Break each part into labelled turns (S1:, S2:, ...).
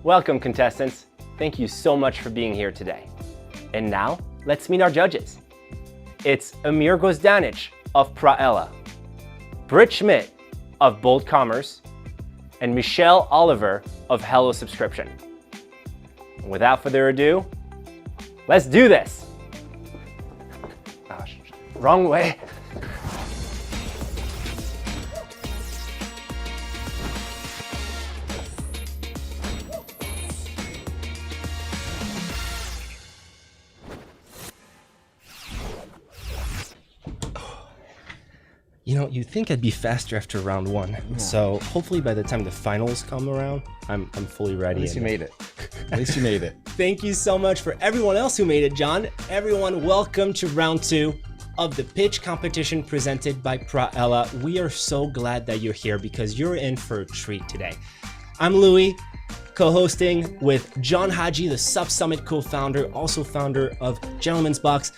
S1: Welcome, contestants. Thank you so much for being here today. And now, let's meet our judges. It's Amir Gozdanich of Praella, Britt Schmidt of Bold Commerce, and Michelle Oliver of Hello Subscription. Without further ado, let's do this. Gosh, wrong way.
S2: You know, you'd think I'd be faster after round one. Yeah. So hopefully by the time the finals come around, I'm fully ready.
S3: At least you made it. At least you made it.
S2: Thank you so much for everyone else who made it, John. Everyone, welcome to round two of the pitch competition presented by Praella. We are so glad that you're here because you're in for a treat today. I'm Louis, co-hosting with John Haji, the SubSummit co-founder, also founder of Gentleman's Box.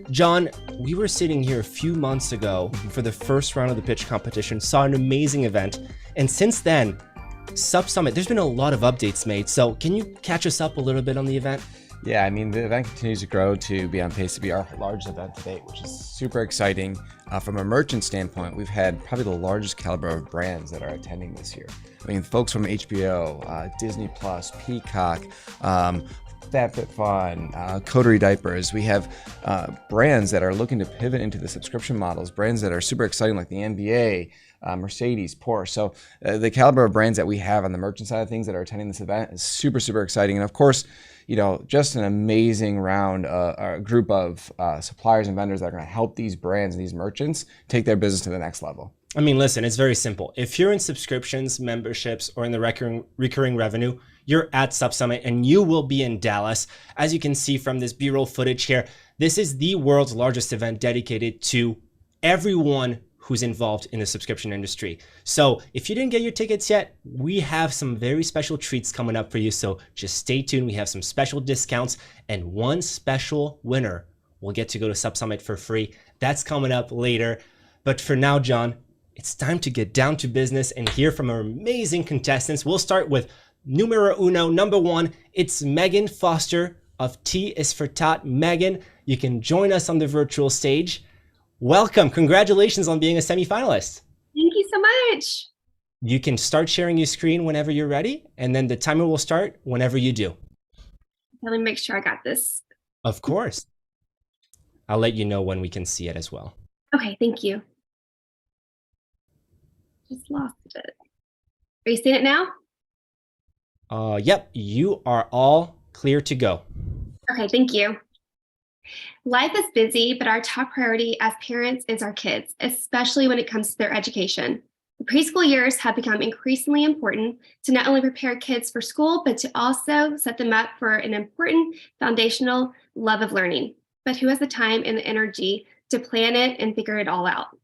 S2: John, we were sitting here a few months ago for the first round of the pitch competition, saw an amazing event, and since then, SubSummit, there's been a lot of updates made, so can you catch us up a little bit on the event?
S3: Yeah, I mean, the event continues to grow to be on pace to be our largest event to date, which is super exciting. From a merchant standpoint, we've had probably the largest caliber of brands that are attending this year. I mean, folks from HBO, Disney Plus, Peacock, FabFitFun, Coterie Diapers. We have brands that are looking to pivot into the subscription models, brands that are super exciting like the NBA, Mercedes, Porsche. So the caliber of brands that we have on the merchant side of things that are attending this event is super, super exciting. And of course, you know, just an amazing round, a group of suppliers and vendors that are going to help these brands and these merchants take their business to the next level.
S2: I mean, listen, it's very simple. If you're in subscriptions, memberships, or in the recurring revenue, you're at SubSummit and you will be in Dallas. As you can see from this B-roll footage here, this is the world's largest event dedicated to everyone who's involved in the subscription industry. So if you didn't get your tickets yet, we have some very special treats coming up for you. So just stay tuned. We have some special discounts and one special winner will get to go to SubSummit for free. That's coming up later. But for now, John, it's time to get down to business and hear from our amazing contestants. We'll start with numero uno, number one. It's Megan Foster of T is for Tot. Megan, you can join us on the virtual stage. Welcome. Congratulations on being a semi-finalist.
S4: Thank you so much.
S2: You can start sharing your screen whenever you're ready, and then the timer will start whenever you do.
S4: Let me make sure I got this.
S2: Of course. I'll let you know when we can see it as well.
S4: Okay, thank you. Just lost it. Are you seeing it now?
S2: Yep, you are all clear to go.
S4: Okay, thank you. Life is busy, but our top priority as parents is our kids, especially when it comes to their education. The preschool years have become increasingly important to not only prepare kids for school, but to also set them up for an important foundational love of learning. But who has the time and the energy to plan it and figure it all out?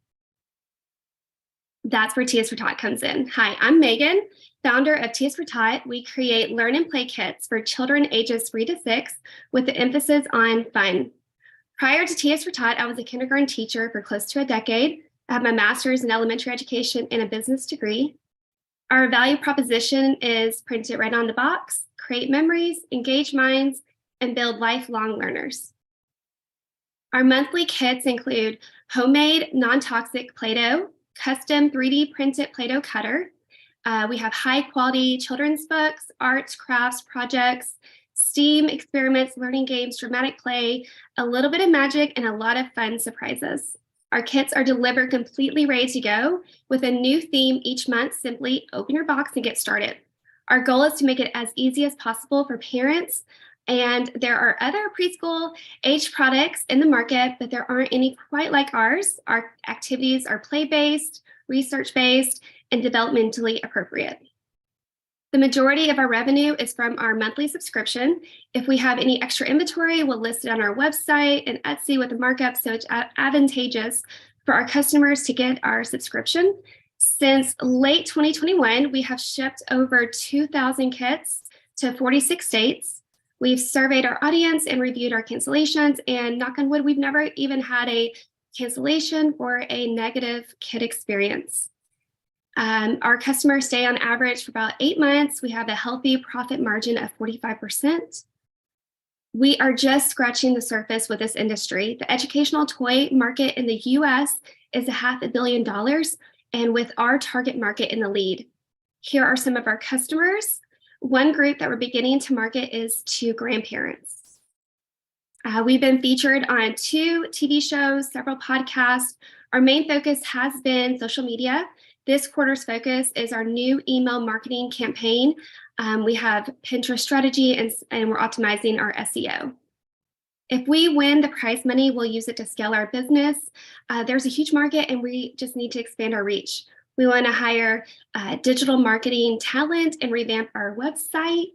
S4: That's where T is for Tot comes in. Hi, I'm Megan, founder of T is for Tot. We create learn and play kits for children ages 3 to 6 with the emphasis on fun. Prior to T is for Tot, I was a kindergarten teacher for close to a decade. I have my master's in elementary education and a business degree. Our value proposition is print it right on the box, create memories, engage minds, and build lifelong learners. Our monthly kits include homemade, non-toxic Play-Doh, custom 3D printed Play-Doh cutter. We have high quality children's books, arts, crafts, projects, STEAM experiments, learning games, dramatic play, a little bit of magic, and a lot of fun surprises. Our kits are delivered completely ready to go with a new theme each month. Simply open your box and get started. Our goal is to make it as easy as possible for parents. And there are other preschool age products in the market, but there aren't any quite like ours. Our activities are play-based, research-based, and developmentally appropriate. The majority of our revenue is from our monthly subscription. If we have any extra inventory, we'll list it on our website and Etsy with a markup, so it's advantageous for our customers to get our subscription. Since late 2021, we have shipped over 2,000 kits to 46 states. We've surveyed our audience and reviewed our cancellations, and knock on wood, we've never even had a cancellation or a negative kit experience. Our customers stay on average for about 8 months. We have a healthy profit margin of 45%. We are just scratching the surface with this industry. The educational toy market in the US is $500 million, and with our target market in the lead. Here are some of our customers. One group that we're beginning to market is to grandparents. We've been featured on 2 TV shows, several podcasts. Our main focus has been social media. This quarter's focus is our new email marketing campaign. We have Pinterest strategy and we're optimizing our SEO. If we win the prize money, we'll use it to scale our business. There's a huge market and we just need to expand our reach. We want to hire digital marketing talent and revamp our website.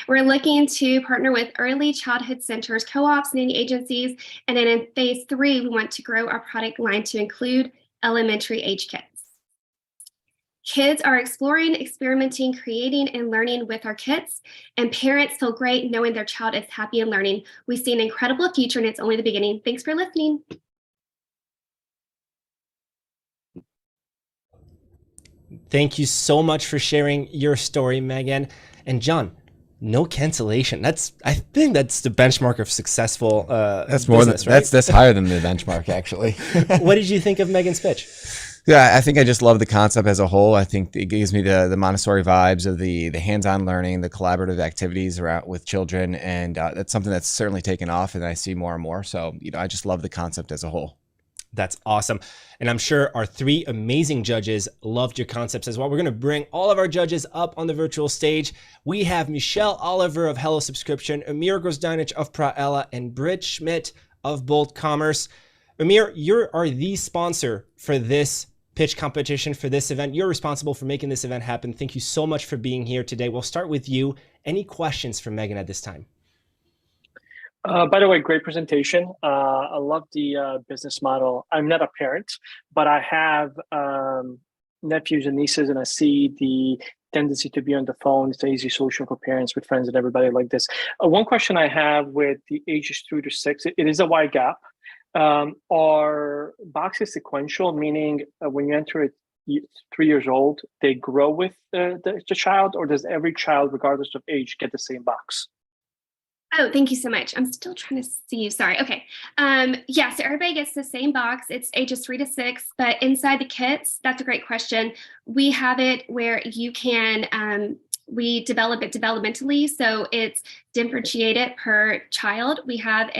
S4: We're looking to partner with early childhood centers, co-ops, nanny agencies, and then in phase 3, we want to grow our product line to include elementary age kits. Kids are exploring, experimenting, creating, and learning with our kits, and parents feel great knowing their child is happy and learning. We see an incredible future, and it's only the beginning. Thanks for listening.
S2: Thank you so much for sharing your story, Megan. And John, no cancellation. I think that's the benchmark of successful
S3: that's more
S2: business,
S3: than
S2: right?
S3: that's higher than the benchmark, actually.
S2: What did you think of Megan's pitch?
S3: Yeah, I think I just love the concept as a whole. I think it gives me the Montessori vibes of the hands-on learning, the collaborative activities around with children, and that's something that's certainly taken off, and I see more and more. So, I just love the concept as a whole.
S2: That's awesome. And I'm sure our 3 amazing judges loved your concepts as well. We're going to bring all of our judges up on the virtual stage. We have Michelle Oliver of Hello Subscription, Amir Grosdanich of Praella, and Britt Schmidt of Bold Commerce. Amir, you are the sponsor for this pitch competition, for this event. You're responsible for making this event happen. Thank you so much for being here today. We'll start with you. Any questions for Megan at this time?
S5: By the way, great presentation. I love the business model. I'm not a parent, but I have nephews and nieces, and I see the tendency to be on the phone. It's easy social for parents with friends and everybody like this. One question I have with the ages 3 to 6, it is a wide gap. Are boxes sequential, meaning when you enter it 3 years old, they grow with the child, or does every child, regardless of age, get the same box?
S4: Oh, thank you so much. I'm still trying to see you. Sorry. Okay. Yeah, so everybody gets the same box. It's ages 3 to 6, but inside the kits, that's a great question. We have it where you can, we develop it developmentally, so it's differentiated per child. We have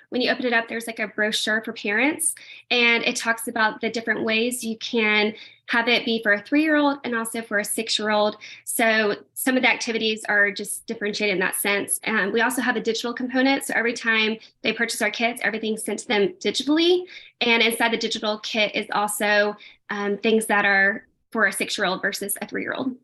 S4: when you open it up, there's like a brochure for parents, and it talks about the different ways you can have it be for a 3-year-old and also for a 6-year-old. So some of the activities are just differentiated in that sense. We also have a digital component. So every time they purchase our kits, everything's sent to them digitally. And inside the digital kit is also things that are for a 6-year-old versus a 3-year-old.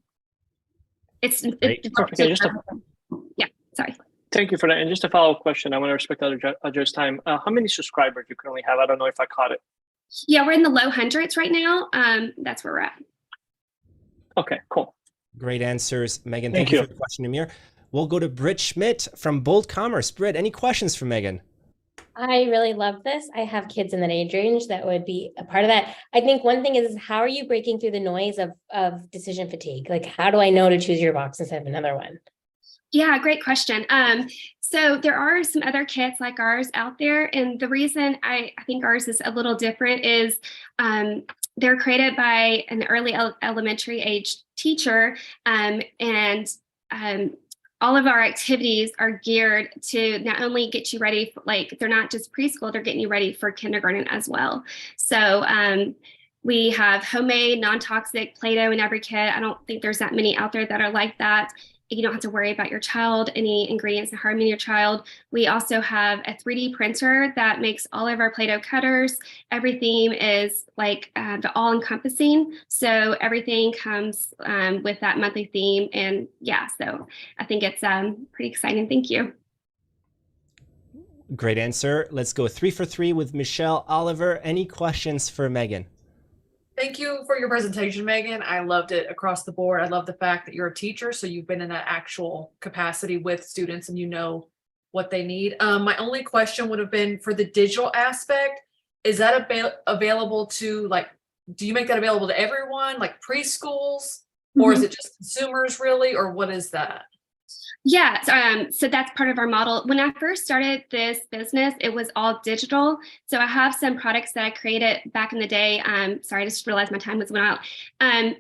S4: Yeah, sorry.
S5: Thank you for that. And just a follow-up question. I want to respect other judges' time. How many subscribers do you currently have? I don't know if I caught it.
S4: Yeah, we're in the low hundreds right now. That's where we're at.
S5: Okay, cool.
S2: Great answers, Megan. Thank you for the question, Amir. We'll go to Britt Schmidt from Bold Commerce. Britt, any questions for Megan?
S6: I really love this. I have kids in that age range that would be a part of that. I think one thing is how are you breaking through the noise of decision fatigue? Like, how do I know to choose your box instead of another one?
S4: Yeah, great question. So there are some other kits like ours out there. And the reason I think ours is a little different is they're created by an early elementary age teacher. And all of our activities are geared to not only get you ready, they're not just preschool, they're getting you ready for kindergarten as well. So we have homemade, non-toxic Play-Doh in every kit. I don't think there's that many out there that are like that. You don't have to worry about your child, any ingredients that harm your child. We also have a 3D printer that makes all of our Play-Doh cutters. Every theme is the all-encompassing. So everything comes with that monthly theme. And yeah, so I think it's pretty exciting. Thank you.
S2: Great answer. Let's go 3 for 3 with Michelle Oliver. Any questions for Megan?
S7: Thank you for your presentation, Megan. I loved it across the board. I love the fact that you're a teacher, so you've been in that actual capacity with students and you know what they need. My only question would have been for the digital aspect, is that available to do you make that available to everyone, like preschools, or is it just consumers really, or what is that?
S4: Yeah, so that's part of our model. When I first started this business, it was all digital. So I have some products that I created back in the day. Sorry, I just realized my time was went out.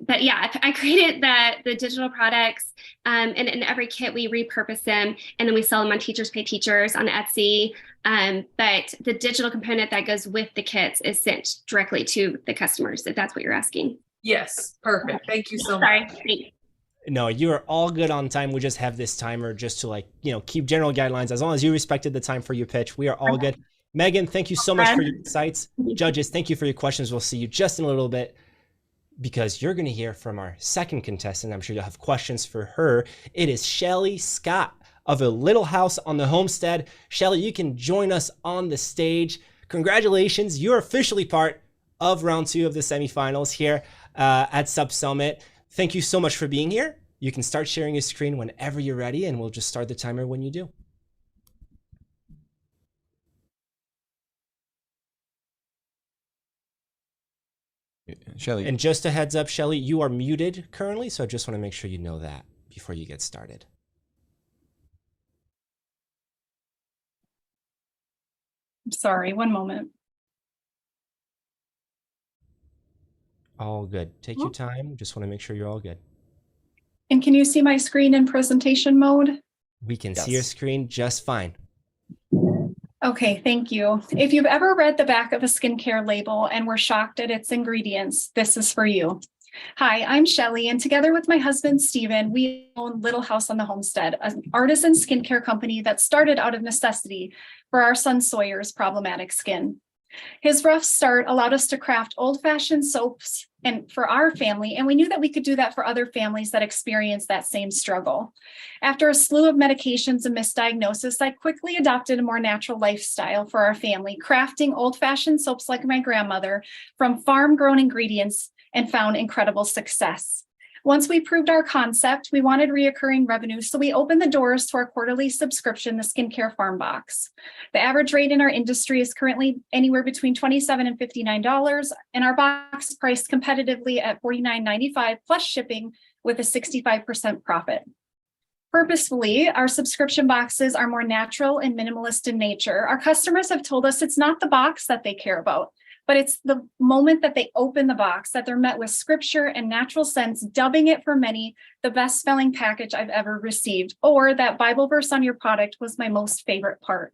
S4: But yeah, I created the digital products, and in every kit we repurpose them, and then we sell them on Teachers Pay Teachers on Etsy. But the digital component that goes with the kits is sent directly to the customers, if that's what you're asking.
S7: Yes, perfect. Thank you so
S4: Sorry.
S7: much.
S4: Thanks.
S2: No, you are all good on time. We just have this timer just to keep general guidelines. As long as you respected the time for your pitch, we are all good. Megan, thank you so much for your insights. Judges, thank you for your questions. We'll see you just in a little bit because you're going to hear from our second contestant. I'm sure you'll have questions for her. It is Shelly Scott of A Little House on the Homestead. Shelly, you can join us on the stage. Congratulations. You're officially part of round 2 of the semifinals here at SubSummit. Thank you so much for being here. You can start sharing your screen whenever you're ready, and we'll just start the timer when you do.
S3: Shelly.
S2: And just a heads up, Shelly, you are muted currently, so I just want to make sure you know that before you get started.
S8: Sorry, one moment.
S2: All good. Take your time. Just want to make sure you're all good.
S8: And can you see my screen in presentation mode?
S2: We can see your screen just fine.
S8: Okay, thank you. If you've ever read the back of a skincare label and were shocked at its ingredients, this is for you. Hi, I'm Shelly, and together with my husband, Steven, we own Little House on the Homestead, an artisan skincare company that started out of necessity for our son Sawyer's problematic skin. His rough start allowed us to craft old-fashioned soaps and for our family, and we knew that we could do that for other families that experience that same struggle. After a slew of medications and misdiagnosis, I quickly adopted a more natural lifestyle for our family, crafting old-fashioned soaps like my grandmother from farm-grown ingredients and found incredible success. Once we proved our concept, we wanted reoccurring revenue, so we opened the doors to our quarterly subscription, the Skincare Farm Box. The average rate in our industry is currently anywhere between $27 and $59, and our box is priced competitively at $49.95 plus shipping with a 65% profit. Purposefully, our subscription boxes are more natural and minimalist in nature. Our customers have told us it's not the box that they care about, but it's the moment that they open the box that they're met with scripture and natural scents, dubbing it for many the best-selling package I've ever received, or that Bible verse on your product was my most favorite part.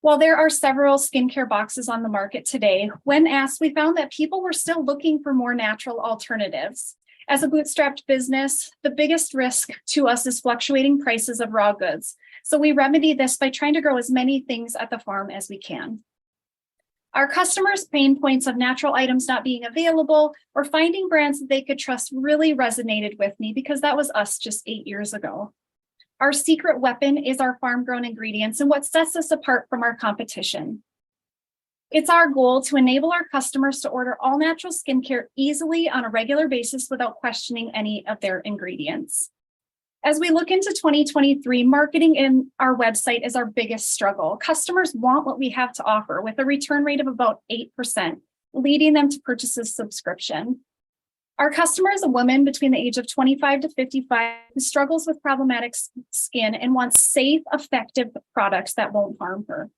S8: While there are several skincare boxes on the market today, when asked, we found that people were still looking for more natural alternatives. As a bootstrapped business, the biggest risk to us is fluctuating prices of raw goods. So we remedy this by trying to grow as many things at the farm as we can. Our customers' pain points of natural items not being available or finding brands that they could trust really resonated with me because that was us just 8 years ago. Our secret weapon is our farm-grown ingredients and what sets us apart from our competition. It's our goal to enable our customers to order all natural skincare easily on a regular basis without questioning any of their ingredients. As we look into 2023, marketing in our website is our biggest struggle. Customers want what we have to offer with a return rate of about 8%, leading them to purchase a subscription. Our customer is a woman between the age of 25 to 55 who struggles with problematic skin and wants safe, effective products that won't harm her.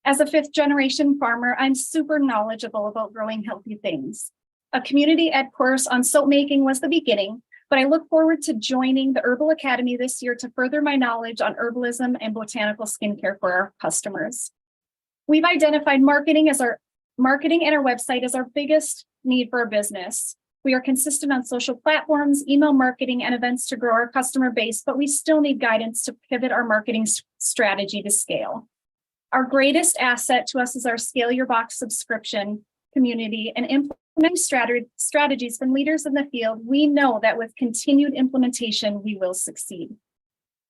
S8: As a 5th-generation farmer, I'm super knowledgeable about growing healthy things. A community ed course on soap making was the beginning, but I look forward to joining the Herbal Academy this year to further my knowledge on herbalism and botanical skincare for our customers. We've identified marketing and our website as our biggest need for our business. We are consistent on social platforms, email marketing, and events to grow our customer base, but we still need guidance to pivot our marketing strategy to scale. Our greatest asset to us is our Scale Your Box subscription community and implementing strategies from leaders in the field. We know that with continued implementation, we will succeed.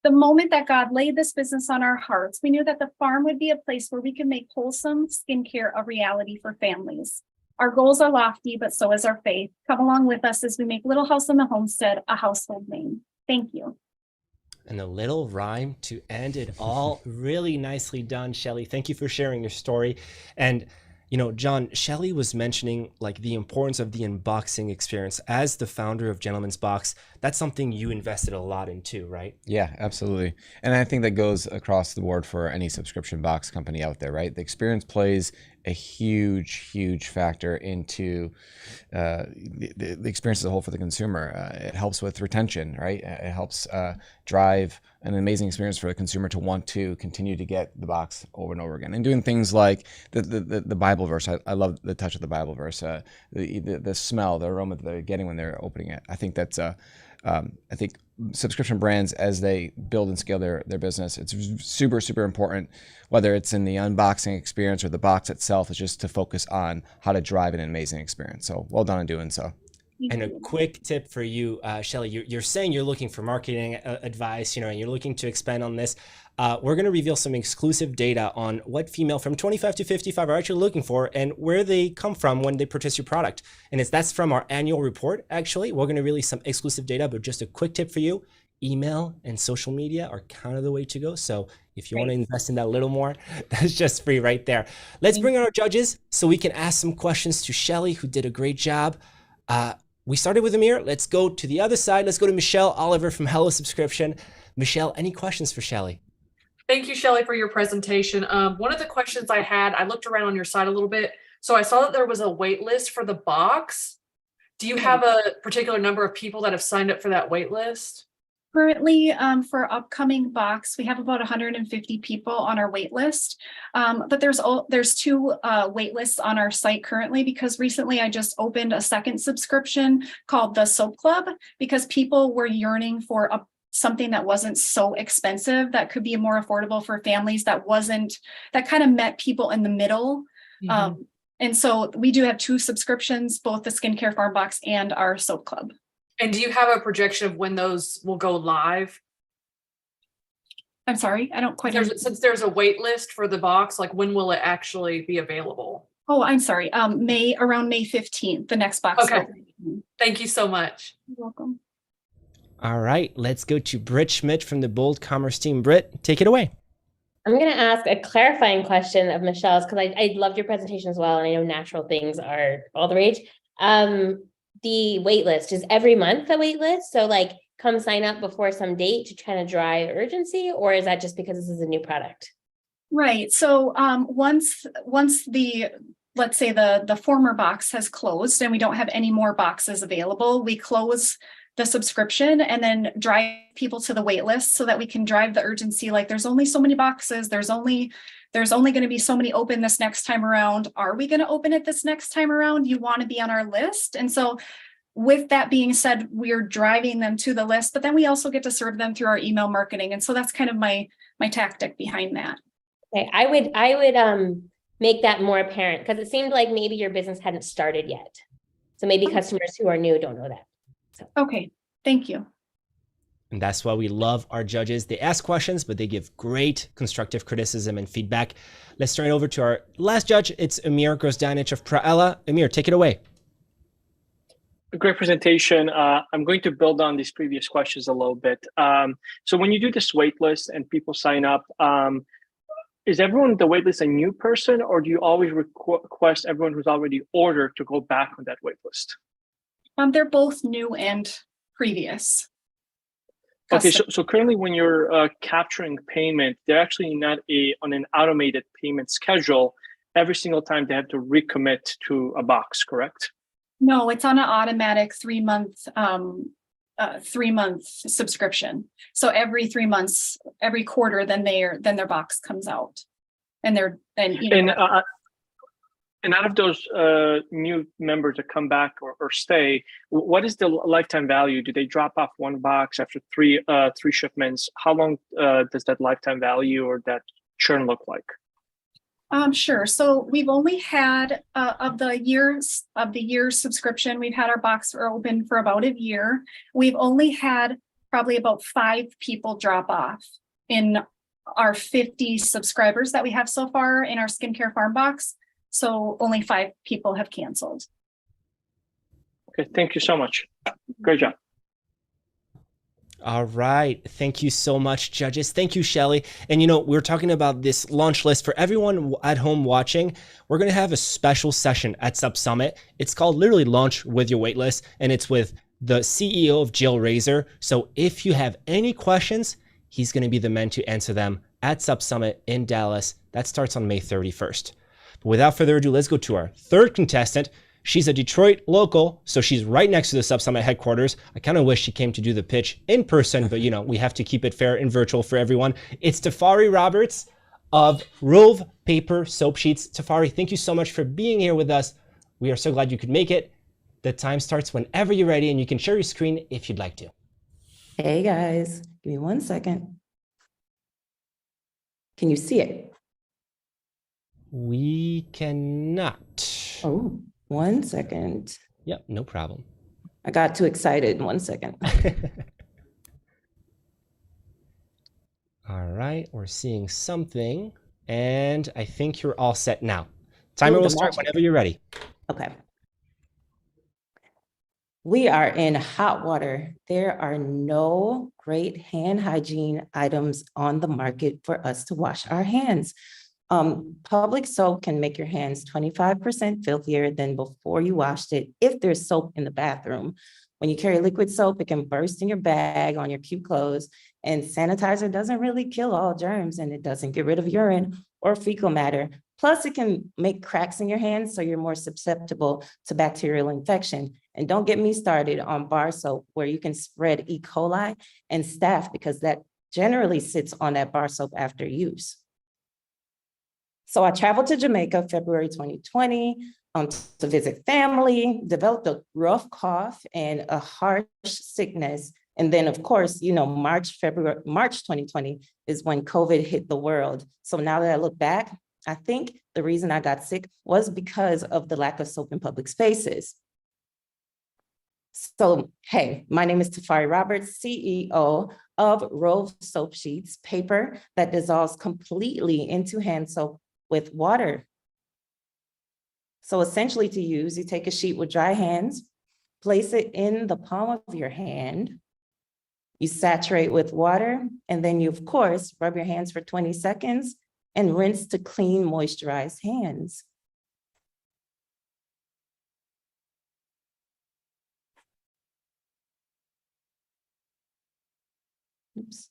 S8: The moment that God laid this business on our hearts, we knew that the farm would be a place where we could make wholesome skincare a reality for families. Our goals are lofty, but so is our faith. Come along with us as we make Little House on the Homestead a household name. Thank you.
S2: And a little rhyme to end it all. Really nicely done, Shelly. Thank you for sharing your story. And You know, John, Shelley was mentioning like the importance of the unboxing experience. As the founder of Gentleman's Box, that's something you invested a lot into, right?
S3: Yeah, absolutely. And I think that goes across the board for any subscription box company out there, right? The experience plays a huge factor into the experience as a whole for the consumer. It helps with retention, right? It helps drive an amazing experience for the consumer to want to continue to get the box over and over again. And doing things like the Bible verse. I love the touch of the Bible verse. The smell, the aroma that they're getting when they're opening it. I think that's I think subscription brands, as they build and scale their business, it's super important, whether it's in the unboxing experience or the box itself, is just to focus on how to drive an amazing experience. So well done in doing so.
S2: And a quick tip for you, Shelley, you're saying you're looking for marketing advice, you know, and you're looking to expand on this. We're going to reveal some exclusive data on what female from 25 to 55 are actually looking for and where they come from when they purchase your product. And that's from our annual report, actually. We're going to release some exclusive data, but just a quick tip for you, email and social media are kind of the way to go. So if you want to invest in that a little more, that's just free right there. Let's bring on our judges so we can ask some questions to Shelley, who did a great job. We started with Amir. Let's go to the other side. Let's go to Michelle Oliver from Hello Subscription. Michelle, any questions for Shelley?
S7: Thank you, Shelley, for your presentation. One of the questions I had, I looked around on your site a little bit. So I saw that there was a wait list for the box. Do you have a particular number of people that have signed up for that wait list?
S8: Currently, for upcoming box, we have about 150 people on our wait list. But there's two wait lists on our site currently, because recently I just opened a second subscription called the Soap Club, because people were yearning for something that wasn't so expensive, that could be more affordable for families, that kind of met people in the middle. Mm-hmm. And so we do have two subscriptions, both the Skincare Farm Box and our Soap Club.
S7: And do you have a projection of when those will go live?
S8: I'm sorry, I don't quite understand.
S7: Since there's a wait list for the box, like when will it actually be available?
S8: Oh, I'm sorry. Around May 15th, the next box.
S7: Okay. Thank you so much.
S8: You're welcome.
S2: All right, let's go to Britt Schmidt from the Bold Commerce team. Britt, take it away.
S6: I'm going to ask a clarifying question of Michelle's, because I loved your presentation as well. And I know natural things are all the rage. The wait list is every month a wait list. So like come sign up before some date to try to drive urgency, or is that just because this is a new product?
S8: Right. So once let's say the former box has closed and we don't have any more boxes available, we close the subscription and then drive people to the wait list so that we can drive the urgency. Like there's only so many boxes. There's only going to be so many open this next time around. Are we going to open it this next time around? You want to be on our list. And so with that being said, we're driving them to the list, but then we also get to serve them through our email marketing. And so that's kind of my tactic behind that.
S6: Okay. I would make that more apparent, because it seemed like maybe your business hadn't started yet. So maybe customers who are new don't know that. So.
S8: Okay. Thank you.
S2: And that's why we love our judges. They ask questions, but they give great constructive criticism and feedback. Let's turn it over to our last judge. It's Amir Grozdanich of Praella. Amir, take it away.
S5: A great presentation. I'm going to build on these previous questions a little bit. So when you do this wait list and people sign up, is everyone on the wait list a new person, or do you always request everyone who's already ordered to go back on that wait list?
S8: They're both new and previous.
S5: Okay, so currently when you're capturing payment, they're actually not on an automated payment schedule. Every single time they have to recommit to a box, correct?
S8: No, it's on an automatic 3-month subscription. So every 3 months, every quarter, then their box comes out, and
S5: And out of those new members that come back or stay, what is the lifetime value? Do they drop off one box after three shipments? How long does that lifetime value or that churn look like?
S8: Sure. So we've only had of the year subscription, we've had our box open for about a year. We've only had probably about 5 people drop off in our 50 subscribers that we have so far in our Skincare Farm Box. So only 5 people have canceled.
S5: Okay, thank you so much. Great job.
S2: All right. Thank you so much, judges. Thank you, Shelly. And we're talking about this launch list for everyone at home watching. We're going to have a special session at SubSummit. It's called literally Launch with Your Waitlist, and it's with the CEO of Jill Razor. So if you have any questions, he's going to be the man to answer them at SubSummit in Dallas. That starts on May 31st. But without further ado, let's go to our third contestant. She's a Detroit local, so she's right next to the SubSummit headquarters. I kind of wish she came to do the pitch in person, but we have to keep it fair and virtual for everyone. It's Tafari Roberts of Rove Soapsheets. Tafari, thank you so much for being here with us. We are so glad you could make it. The time starts whenever you're ready, and you can share your screen if you'd like to.
S9: Hey guys, give me 1 second. Can you see it?
S2: We cannot.
S9: Oh. 1 second.
S2: Yep, no problem.
S9: I got too excited. 1 second.
S2: All right, we're seeing something, and I think you're all set now. Timer will start whenever you're ready.
S9: Okay. We are in hot water. There are no great hand hygiene items on the market for us to wash our hands. Public soap can make your hands 25% filthier than before you washed it if there's soap in the bathroom. When you carry liquid soap, it can burst in your bag on your cute clothes, and sanitizer doesn't really kill all germs, and it doesn't get rid of urine or fecal matter. Plus, it can make cracks in your hands, so you're more susceptible to bacterial infection. And don't get me started on bar soap, where you can spread E. coli and staph, because that generally sits on that bar soap after use. So I traveled to Jamaica February 2020 to visit family, developed a rough cough and a harsh sickness. And then, of course, March 2020 is when COVID hit the world. So now that I look back, I think the reason I got sick was because of the lack of soap in public spaces. So, hey, my name is Tafari Roberts, CEO of Rove Soapsheets, paper that dissolves completely into hand soap with water. So essentially to use, you take a sheet with dry hands, place it in the palm of your hand, you saturate with water, and then you, of course, rub your hands for 20 seconds and rinse to clean, moisturized hands. Oops.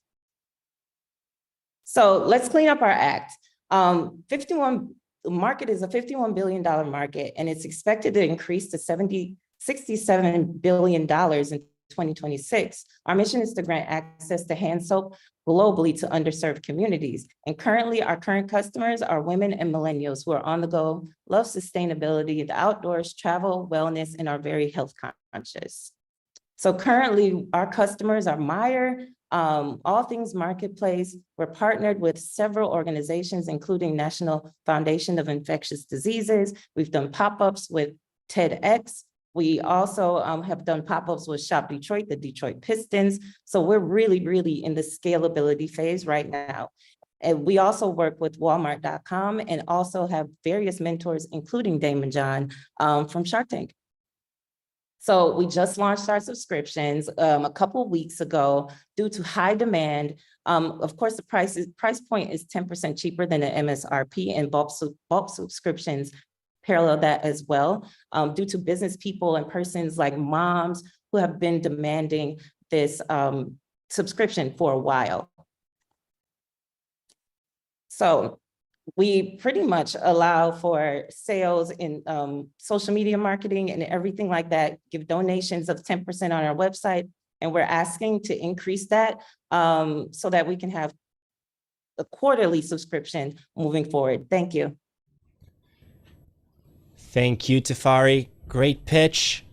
S9: So let's clean up our act. The market is a $51 billion market, and it's expected to increase to $67 billion in 2026. Our mission is to grant access to hand soap globally to underserved communities. And currently, our current customers are women and millennials who are on the go, love sustainability, the outdoors, travel, wellness, and are very health conscious. So currently, our customers are Meyer, All Things Marketplace. We're partnered with several organizations, including National Foundation of Infectious Diseases. We've done pop-ups with TEDx. We also have done pop-ups with Shop Detroit, the Detroit Pistons. So we're really in the scalability phase right now. And we also work with Walmart.com and also have various mentors, including Damon John from Shark Tank. So we just launched our subscriptions a couple of weeks ago due to high demand. Of course, the price point is 10% cheaper than the MSRP, and bulk subscriptions parallel that as well, due to business people and persons like moms who have been demanding this subscription for a while. So we pretty much allow for sales in social media marketing and everything like that, give donations of 10% on our website. And we're asking to increase that so that we can have a quarterly subscription moving forward. Thank you.
S2: Thank you, Tafari. Great pitch.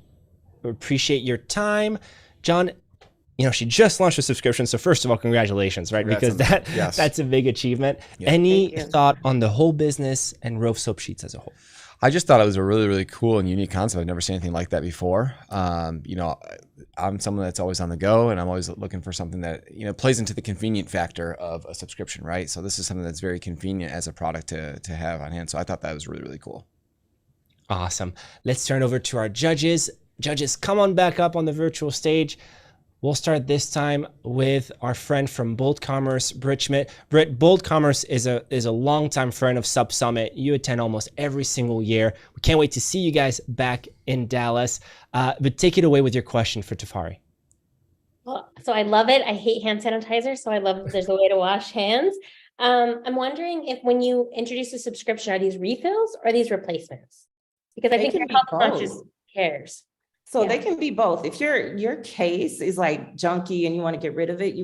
S2: We appreciate your time. John, she just launched a subscription. So first of all, congratulations, right? Because that's a big achievement. Yeah. Any thought on the whole business and Rove Soapsheets as a whole?
S3: I just thought it was a really cool and unique concept. I've never seen anything like that before. I'm someone that's always on the go, and I'm always looking for something that, plays into the convenient factor of a subscription, right? So this is something that's very convenient as a product to have on hand. So I thought that was really cool.
S2: Awesome. Let's turn over to our judges. Judges, come on back up on the virtual stage. We'll start this time with our friend from Bold Commerce, Britt Schmidt. Britt, Bold Commerce is a longtime friend of SubSummit. You attend almost every single year. We can't wait to see you guys back in Dallas. But take it away with your question for Tafari.
S6: Well, so I love it. I hate hand sanitizer, so I love that there's a way to wash hands. I'm wondering if when you introduce a subscription, are these refills or are these replacements? Because I
S9: They
S6: think
S9: can
S6: your
S9: be
S6: health
S9: both.
S6: conscious cares.
S9: So
S6: Yeah.
S9: they can be both. If your case is like junky and you want to get rid of it,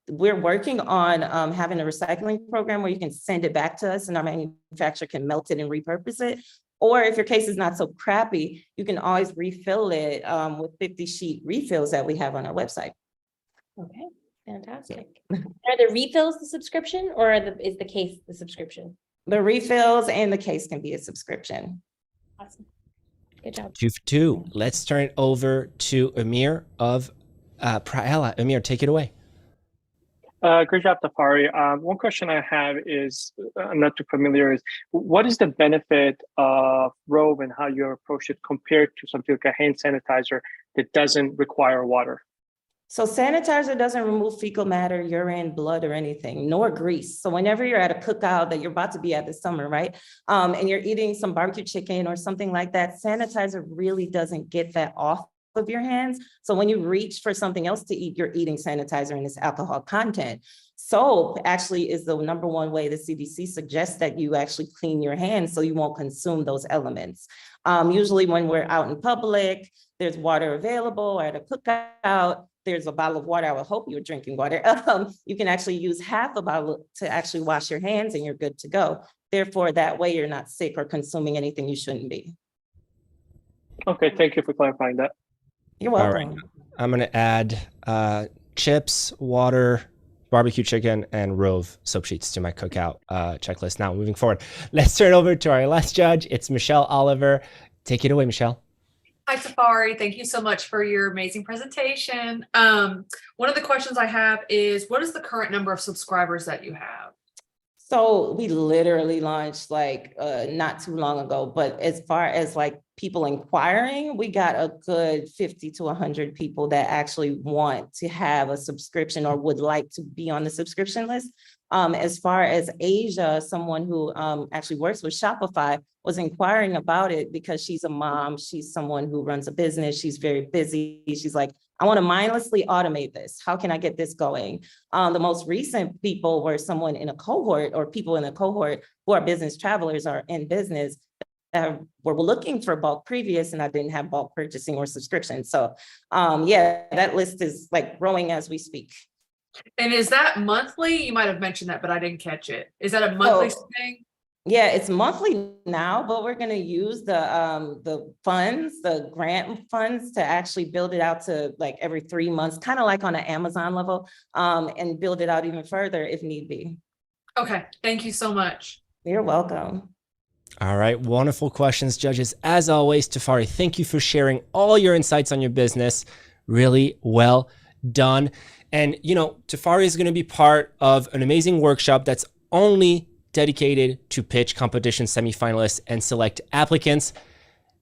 S9: we're working on having a recycling program where you can send it back to us and our manufacturer can melt it and repurpose it. Or if your case is not so crappy, you can always refill it with 50 sheet refills that we have on our website.
S6: Okay, fantastic. Are the refills the subscription or is the case the subscription?
S9: The refills and the case can be a subscription.
S6: Awesome. Good job.
S2: 2 for 2. Let's turn it over to Amir of Praella. Amir, take it away.
S5: Great job, Tafari. One question I have is, I'm not too familiar, is what is the benefit of Rove and how you approach it compared to something like a hand sanitizer that doesn't require water?
S9: So sanitizer doesn't remove fecal matter, urine, blood, or anything, nor grease. So whenever you're at a cookout that you're about to be at this summer, right? And you're eating some barbecue chicken or something like that, sanitizer really doesn't get that off of your hands. So when you reach for something else to eat, you're eating sanitizer and its alcohol content. Soap actually is the number one way the CDC suggests that you actually clean your hands so you won't consume those elements. Usually when we're out in public, there's water available, or at a cookout, there's a bottle of water. I would hope you're drinking water. You can actually use half a bottle to actually wash your hands and you're good to go. Therefore, that way you're not sick or consuming anything you shouldn't be.
S5: Okay, thank you for clarifying that.
S9: You're
S2: All
S9: welcome.
S2: right. I'm going to add chips, water, barbecue chicken, and Rove Soapsheets to my cookout checklist. Now, moving forward, let's turn over to our last judge. It's Michelle Oliver. Take it away, Michelle.
S7: Hi, Tafari. Thank you so much for your amazing presentation. One of the questions I have is, what is the current number of subscribers that you have?
S9: So we literally launched not too long ago, but as far as like people inquiring, we got a good 50 to 100 people that actually want to have a subscription or would like to be on the subscription list. As far as Asia, someone who actually works with Shopify was inquiring about it because she's a mom. She's someone who runs a business. She's very busy. She's like, I want to mindlessly automate this. How can I get this going? The most recent people were someone in a cohort or people in a cohort who are business travelers are in business that were looking for bulk previous and I didn't have bulk purchasing or subscription. So yeah, that list is like growing as we speak.
S7: And is that monthly? You might have mentioned that, but I didn't catch it. Is that a monthly thing?
S9: Yeah, it's monthly now, but we're going to use the funds, the grant funds, to actually build it out to like every 3 months, kind of like on an Amazon level, and build it out even further if need be.
S7: Okay, thank you so much.
S9: You're welcome.
S2: All right, wonderful questions, judges. As always, Tafari, thank you for sharing all your insights on your business. Really well done. And, you know, Tafari is going to be part of an amazing workshop that's only dedicated to pitch competition semi-finalists and select applicants.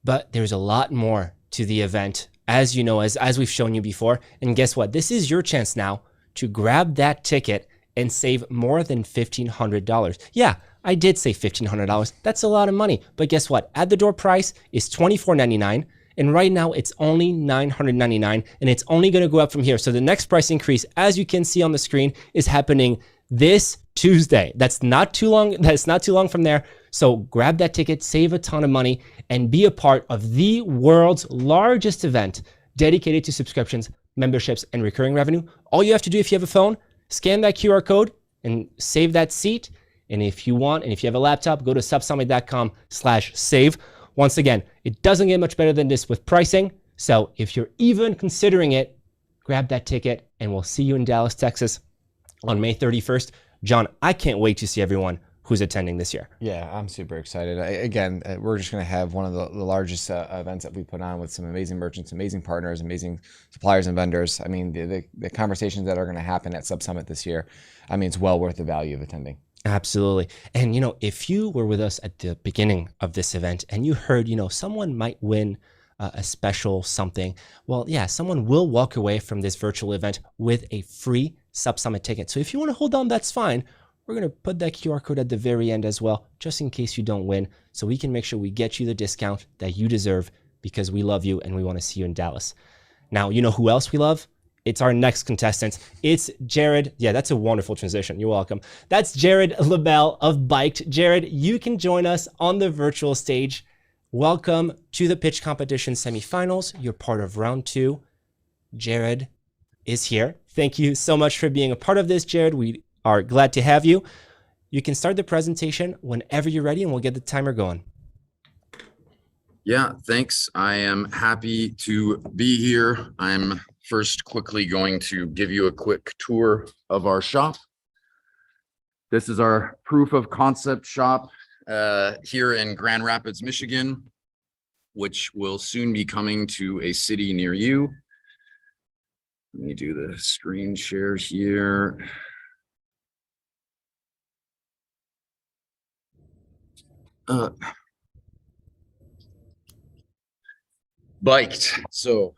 S2: But there's a lot more to the event, as you know, as we've shown you before. And guess what? This is your chance now to grab that ticket and save more than $1,500. Yeah, I did say $1,500. That's a lot of money. But guess what? At the door price is $24.99. And right now it's only $999, and it's only going to go up from here. So the next price increase, as you can see on the screen, is happening this Tuesday. That's not too long. That's not too long from there. So grab that ticket, save a ton of money, and be a part of the world's largest event dedicated to subscriptions, memberships, and recurring revenue. All you have to do, if you have a phone, scan that QR code and save that seat. And if you want, and if you have a laptop, go to subsummit.com/save. Once again, it doesn't get much better than this with pricing. So if you're even considering it, grab that ticket and we'll see you in Dallas, Texas on May 31st. John, I can't wait to see everyone who's attending this year.
S3: Yeah, I'm super excited. We're just going to have one of the largest events that we put on with some amazing merchants, amazing partners, amazing suppliers and vendors. I mean, the conversations that are going to happen at SubSummit this year, I mean, it's well worth the value of attending.
S2: Absolutely. And, you know, if you were with us at the beginning of this event and you heard, you know, someone might win a special something, well, yeah, someone will walk away from this virtual event with a free SubSummit ticket. So if you want to hold on, that's fine. We're going to put that QR code at the very end as well, just in case you don't win, so we can make sure we get you the discount that you deserve, because we love you and we want to see you in Dallas. Now, you know who else we love? It's our next contestant. It's Jared. Yeah, that's a wonderful transition. You're welcome. That's Jared LaBelle of Biked. Jared, you can join us on the virtual stage. Welcome to the pitch competition semifinals. You're part of round 2. Jared is here. Thank you so much for being a part of this, Jared. We are glad to have you. You can start the presentation whenever you're ready, and we'll get the timer going.
S10: Yeah, thanks. I am happy to be here. I'm first quickly going to give you a quick tour of our shop. This is our proof of concept shop here in Grand Rapids, Michigan, which will soon be coming to a city near you. Let me do the screen share here. Biked. So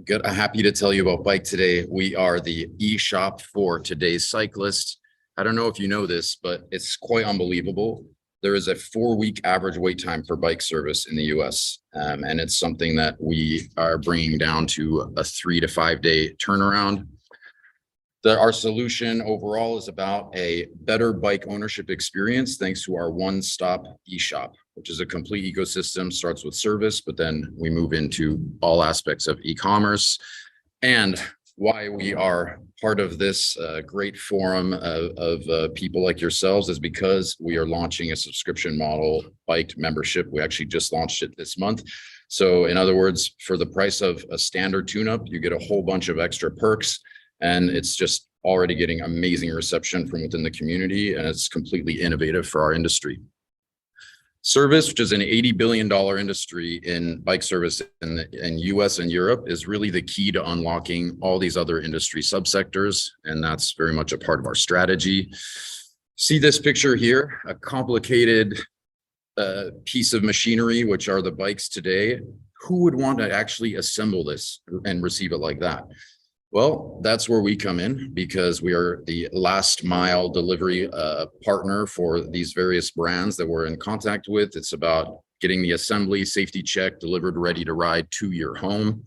S10: good. I'm happy to tell you about Bike today. We are the e-shop for today's cyclist. I don't know if you know this, but it's quite unbelievable. There is a 4-week average wait time for bike service in the US. And it's something that we are bringing down to a 3 to 5 day turnaround. Our solution overall is about a better bike ownership experience thanks to our one-stop e-shop, which is a complete ecosystem. Starts with service, but then we move into all aspects of e-commerce. And why we are part of this great forum of people like yourselves is because we are launching a subscription model bike membership. We actually just launched it this month. So in other words, for the price of a standard tune-up, you get a whole bunch of extra perks. And it's just already getting amazing reception from within the community, and it's completely innovative for our industry. Service, which is an $80 billion industry in bike service in US and Europe, is really the key to unlocking all these other industry subsectors, and that's very much a part of our strategy. See this picture here, a complicated piece of machinery, which are the bikes today. Who would want to actually assemble this and receive it like that? Well, that's where we come in, because we are the last mile delivery partner for these various brands that we're in contact with. It's about getting the assembly, safety check, delivered, ready to ride to your home.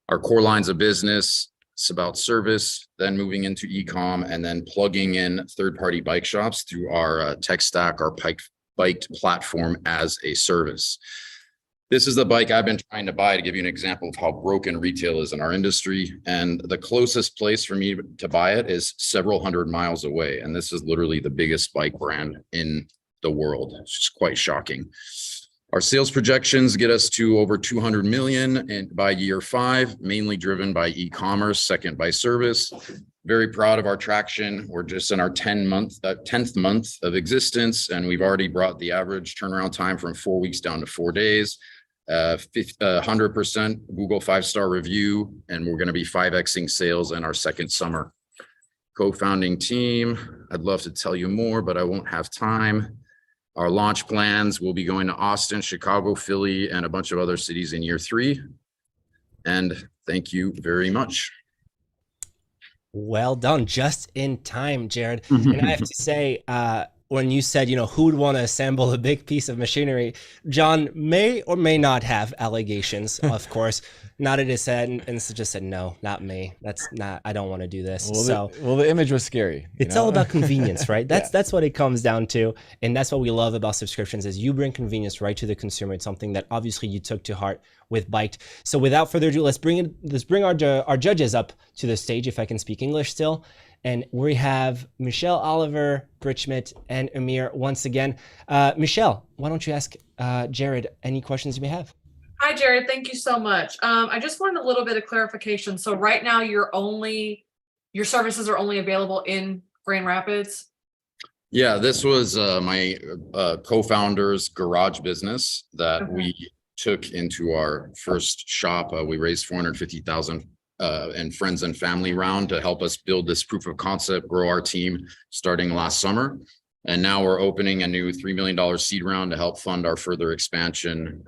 S10: Our core lines of business, it's about service, then moving into e-com, and then plugging in third-party bike shops through our tech stack, our Biked platform as a service. This is the bike I've been trying to buy to give you an example of how broken retail is in our industry. And the closest place for me to buy it is several hundred miles away. And this is literally the biggest bike brand in the world. It's just quite shocking. Our sales projections get us to over 200 million by year 5, mainly driven by e-commerce, second by service. Very proud of our traction. We're just in our 10th month of existence, and we've already brought the average turnaround time from 4 weeks down to 4 days. 100% Google 5-star review, and we're going to be 5xing sales in our second summer. Co-founding team, I'd love to tell you more, but I won't have time. Our launch plans will be going to Austin, Chicago, Philly, and a bunch of other cities in year 3. And thank you very much.
S2: Well done, just in time, Jared. And I have to say, when you said, you know, who would want to assemble a big piece of machinery, John may or may not have allegations, of course, nodded his head and just said, no, not me. That's not, I don't want to do this.
S3: Well, the image was scary.
S2: It's all about convenience, right? That's what it comes down to. And that's what we love about subscriptions is you bring convenience right to the consumer. It's something that obviously you took to heart with Biked. So without further ado, let's bring our judges up to the stage, if I can speak English still. And we have Michelle, Oliver, Britt Schmidt, and Amir once again. Michelle, why don't you ask Jared any questions you may have?
S7: Hi, Jared. Thank you so much. I just wanted a little bit of clarification. So right now, your services are only available in Grand Rapids?
S10: Yeah, this was my co-founder's garage business that we took into our first shop. We raised $450,000 and friends and family round to help us build this proof of concept, grow our team starting last summer. And now we're opening a new $3 million seed round to help fund our further expansion.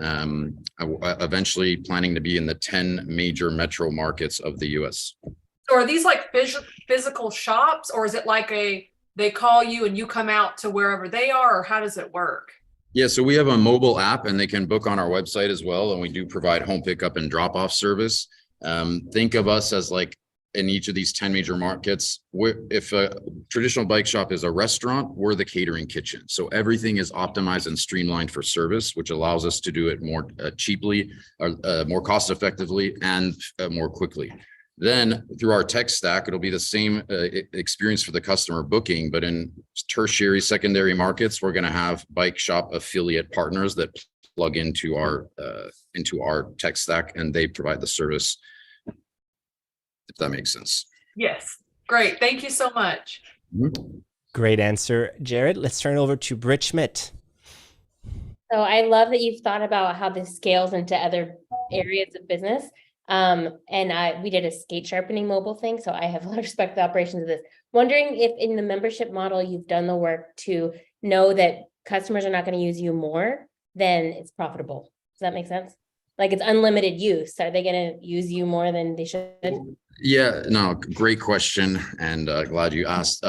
S10: Eventually planning to be in the 10 major metro markets of the US.
S7: So are these like physical shops, or is it like they call you and you come out to wherever they are, or how does it work?
S10: Yeah, so we have a mobile app and they can book on our website as well. And we do provide home pickup and drop off service. Think of us as like in each of these 10 major markets. If a traditional bike shop is a restaurant, we're the catering kitchen. So everything is optimized and streamlined for service, which allows us to do it more cheaply, more cost effectively, and more quickly. Then through our tech stack, it'll be the same experience for the customer booking, but in tertiary, secondary markets, we're going to have bike shop affiliate partners that plug into our tech stack, and they provide the service, if that makes sense.
S7: Yes. Great. Thank you so much.
S2: Great answer, Jared. Let's turn over to Britt Schmidt.
S6: So I love that you've thought about how this scales into other areas of business. We did a skate sharpening mobile thing, so I have a lot of respect for the operations of this. Wondering if in the membership model you've done the work to know that customers are not going to use you more than it's profitable. Does that make sense? Like it's unlimited use. Are they going to use you more than they should?
S10: Yeah, no, great question, and glad you asked.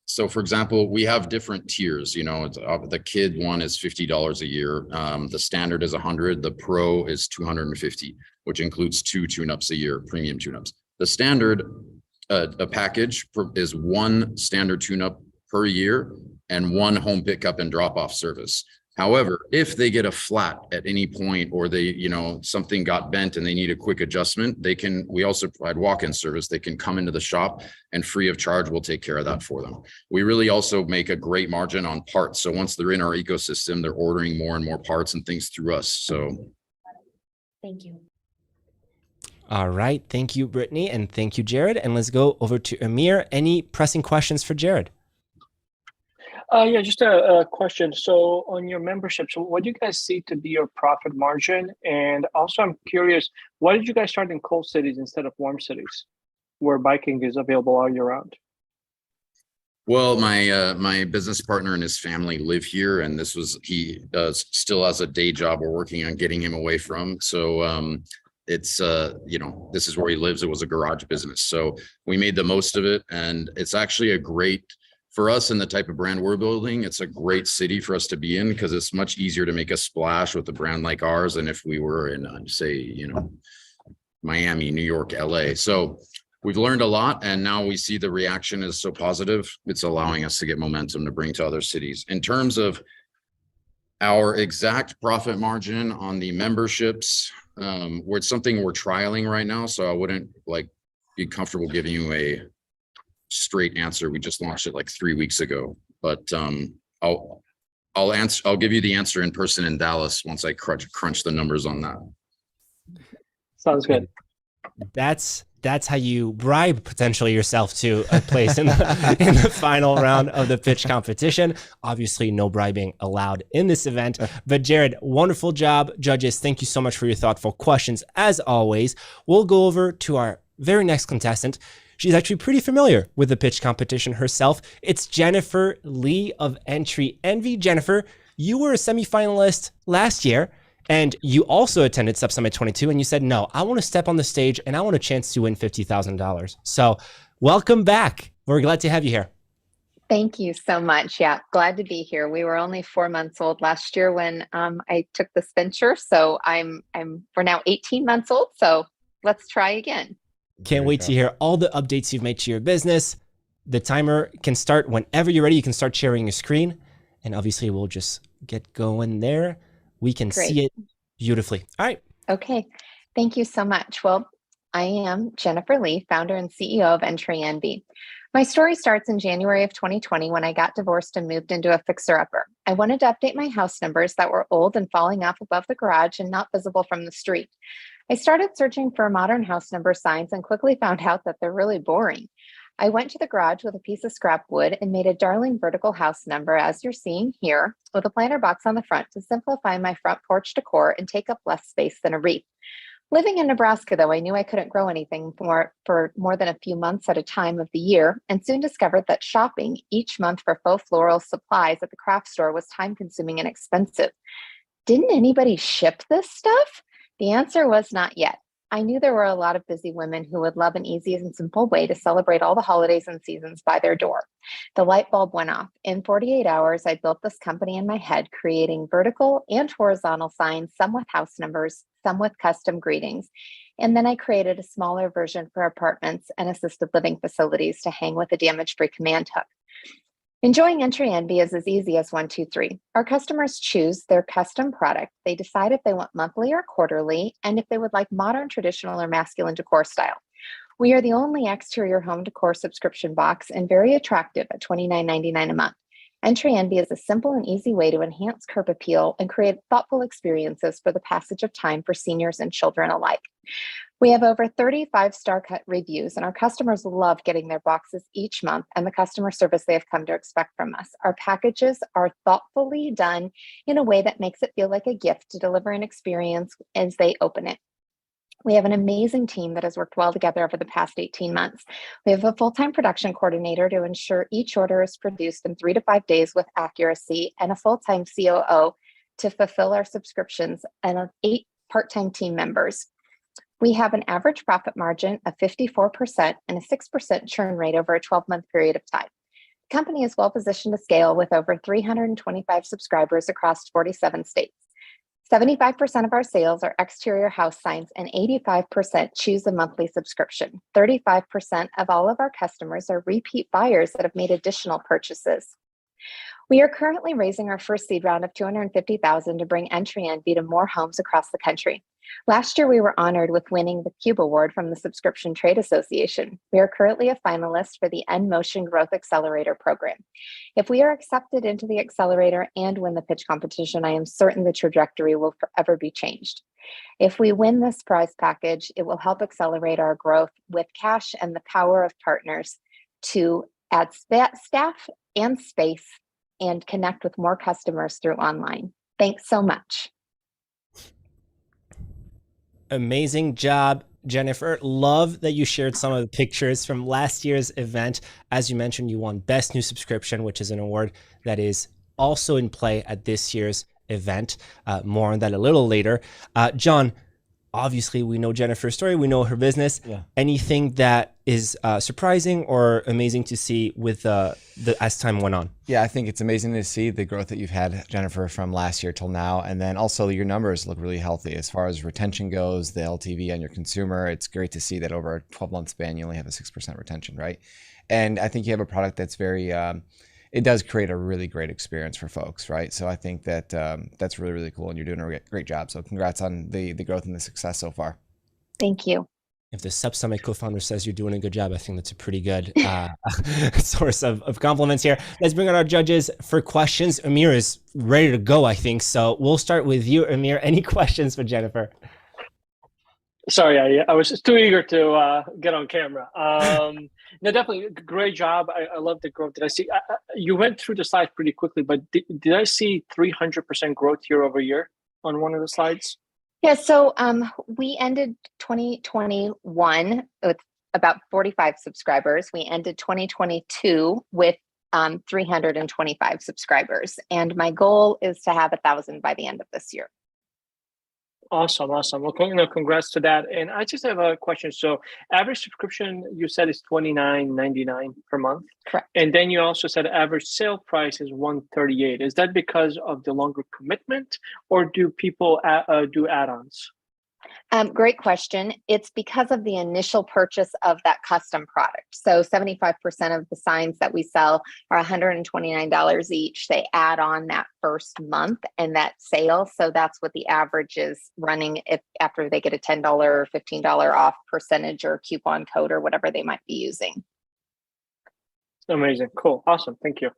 S10: So for example, we have different tiers. You know, the kid one is $50 a year. The standard is $100. The pro is $250, which includes 2 tune-ups a year, premium tune-ups. The standard a package is 1 standard tune-up per year and 1 home pickup and drop-off service. However, if they get a flat at any point, or something got bent and they need a quick adjustment, we also provide walk-in service. They can come into the shop and free of charge, we'll take care of that for them. We really also make a great margin on parts. So once they're in our ecosystem, they're ordering more and more parts and things through us. So.
S6: Thank you.
S2: All right. Thank you, Brittany. And thank you, Jared. And let's go over to Amir. Any pressing questions for Jared?
S5: Yeah, just a question. So on your membership, so what do you guys see to be your profit margin? And also I'm curious, why did you guys start in cold cities instead of warm cities where biking is available all year round?
S10: Well, my business partner and his family live here, and he still has a day job we're working on getting him away from. So it's this is where he lives. It was a garage business. So we made the most of it, and it's actually for us and the type of brand we're building, it's a great city for us to be in, because it's much easier to make a splash with a brand like ours than if we were in, Miami, New York, LA. So we've learned a lot, and now we see the reaction is so positive. It's allowing us to get momentum to bring to other cities. In terms of our exact profit margin on the memberships, it's something we're trialing right now. So I wouldn't be comfortable giving you a straight answer. We just launched it 3 weeks ago, but I'll give you the answer in person in Dallas once I crunch the numbers on that.
S5: Sounds good.
S2: That's how you bribe potentially yourself to a place in the final round of the pitch competition. Obviously, no bribing allowed in this event. But Jared, wonderful job. Judges, thank you so much for your thoughtful questions. As always, we'll go over to our very next contestant. She's actually pretty familiar with the pitch competition herself. It's Jennifer Lee of Entry Envy. Jennifer, you were a semi-finalist last year, and you also attended SubSummit 22, and you said, no, I want to step on the stage and I want a chance to win $50,000. So welcome back. We're glad to have you here.
S11: Thank you so much. Yeah, glad to be here. We were only 4 months old last year when I took this venture. So we're now 18 months old. So let's try again.
S2: Can't wait to hear all the updates you've made to your business. The timer can start whenever you're ready. You can start sharing your screen, and obviously we'll just get going there. We can see it beautifully. All right.
S11: Okay. Thank you so much. Well, I am Jennifer Lee, founder and CEO of Entry Envy. My story starts in January of 2020 when I got divorced and moved into a fixer-upper. I wanted to update my house numbers that were old and falling off above the garage and not visible from the street. I started searching for modern house number signs and quickly found out that they're really boring. I went to the garage with a piece of scrap wood and made a darling vertical house number, as you're seeing here, with a planter box on the front to simplify my front porch decor and take up less space than a wreath. Living in Nebraska, though, I knew I couldn't grow anything for more than a few months at a time of the year, and soon discovered that shopping each month for faux floral supplies at the craft store was time-consuming and expensive. Didn't anybody ship this stuff? The answer was not yet. I knew there were a lot of busy women who would love an easy and simple way to celebrate all the holidays and seasons by their door. The light bulb went off. In 48 hours, I built this company in my head, creating vertical and horizontal signs, some with house numbers, some with custom greetings. And then I created a smaller version for apartments and assisted living facilities to hang with a damage-free command hook. Enjoying entry envy is as easy as 1, 2, 3. Our customers choose their custom product. They decide if they want monthly or quarterly, and if they would like modern, traditional, or masculine decor style. We are the only exterior home decor subscription box and very attractive at $29.99 a month. Entry envy is a simple and easy way to enhance curb appeal and create thoughtful experiences for the passage of time for seniors and children alike. We have over 35 star-cut reviews, and our customers love getting their boxes each month and the customer service they have come to expect from us. Our packages are thoughtfully done in a way that makes it feel like a gift to deliver an experience as they open it. We have an amazing team that has worked well together over the past 18 months. We have a full-time production coordinator to ensure each order is produced in 3 to 5 days with accuracy, and a full-time COO to fulfill our subscriptions, and 8 part-time team members. We have an average profit margin of 54% and a 6% churn rate over a 12-month period of time. The company is well positioned to scale with over 325 subscribers across 47 states. 75% of our sales are exterior house signs, and 85% choose a monthly subscription. 35% of all of our customers are repeat buyers that have made additional purchases. We are currently raising our first seed round of $250,000 to bring entry envy to more homes across the country. Last year, we were honored with winning the Cube Award from the Subscription Trade Association. We are currently a finalist for the N-Motion Growth Accelerator program. If we are accepted into the accelerator and win the pitch competition, I am certain the trajectory will forever be changed. If we win this prize package, it will help accelerate our growth with cash and the power of partners to add staff and space and connect with more customers through online. Thanks so much.
S2: Amazing job, Jennifer. Love that you shared some of the pictures from last year's event. As you mentioned, you won Best New Subscription, which is an award that is also in play at this year's event. More on that a little later. John, obviously we know Jennifer's story. We know her business.
S3: Yeah.
S2: Anything that is surprising or amazing to see with as time went on?
S3: Yeah, I think it's amazing to see the growth that you've had, Jennifer, from last year till now. And then also your numbers look really healthy as far as retention goes, the LTV on your consumer. It's great to see that over a 12-month span, you only have a 6% retention, right? And I think you have a product that's very, it does create a really great experience for folks, right? So I think that that's really, really cool, and you're doing a great job. So congrats on the growth and the success so far.
S11: Thank you.
S2: If the SubSummit co-founder says you're doing a good job, I think that's a pretty good source of compliments here. Let's bring on our judges for questions. Amir is ready to go, I think. So we'll start with you, Amir. Any questions for Jennifer?
S5: Sorry, I was just too eager to get on camera. No, definitely great job. I love the growth. Did I see? You went through the slides pretty quickly, but did I see 300% growth year over year on one of the slides?
S11: Yeah, so we ended 2021 with about 45 subscribers. We ended 2022 with 325 subscribers. And my goal is to have 1,000 by the end of this year.
S5: Awesome. Well, congrats to that. And I just have a question. So average subscription, you said, is $29.99 per month.
S11: Correct.
S5: And then you also said average sale price is $138. Is that because of the longer commitment, or do people do add-ons?
S11: Great question. It's because of the initial purchase of that custom product. So 75% of the signs that we sell are $129 each. They add on that first month and that sale. So that's what the average is running after they get a $10 or $15 off percentage or coupon code or whatever they might be using.
S5: Amazing. Cool. Awesome. Thank you.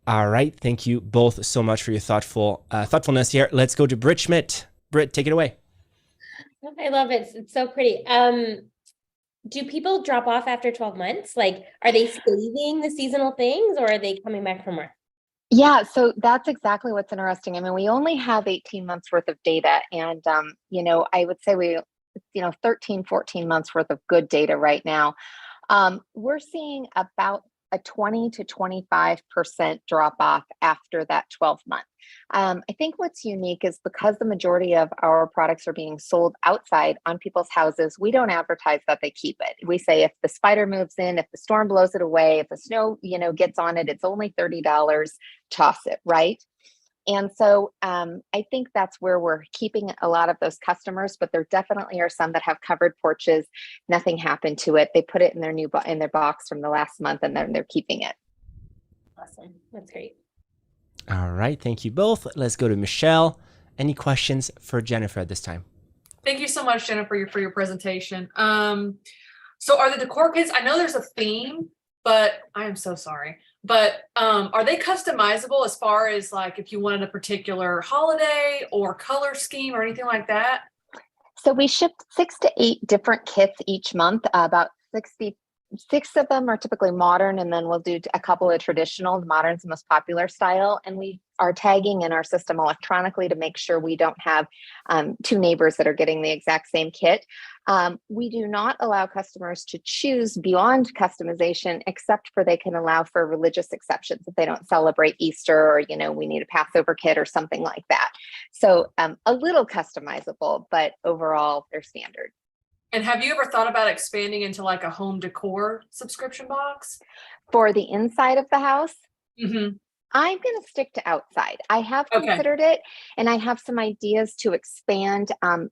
S2: All right. Thank you both so much for your thoughtfulness here. Let's go to Britt Schmidt. Britt, take it away.
S6: I love it. It's so pretty. Do people drop off after 12 months? Like, are they saving the seasonal things, or are they coming back for more?
S11: Yeah, so that's exactly what's interesting. I mean, we only have 18 months worth of data, and I would say 13, 14 months worth of good data right now. We're seeing about a 20 to 25% drop off after that 12 month. I think what's unique is because the majority of our products are being sold outside on people's houses, we don't advertise that they keep it. We say if the spider moves in, if the storm blows it away, if the snow, gets on it, it's only $30, toss it, right? And so I think that's where we're keeping a lot of those customers, but there definitely are some that have covered porches. Nothing happened to it. They put it in their in their box from the last month, and then they're keeping it.
S6: Awesome. That's great.
S2: All right. Thank you both. Let's go to Michelle. Any questions for Jennifer at this time?
S7: Thank you so much, Jennifer, for your presentation. So are the decor kits, I know there's a theme, but I am so sorry. But are they customizable as far as like if you wanted a particular holiday or color scheme or anything like that?
S11: So we ship 6 to 8 different kits each month. About 66 of them are typically modern, and then we'll do a couple of traditional. Modern's the most popular style, and we are tagging in our system electronically to make sure we don't have 2 neighbors that are getting the exact same kit. We do not allow customers to choose beyond customization, except for they can allow for religious exceptions if they don't celebrate Easter, or we need a Passover kit or something like that. So a little customizable, but overall they're standard.
S7: And have you ever thought about expanding into like a home decor subscription box?
S11: For the inside of the house,
S7: Mm-hmm.
S11: I'm going to stick to outside. I have
S7: Okay.
S11: considered it, and I have some ideas to expand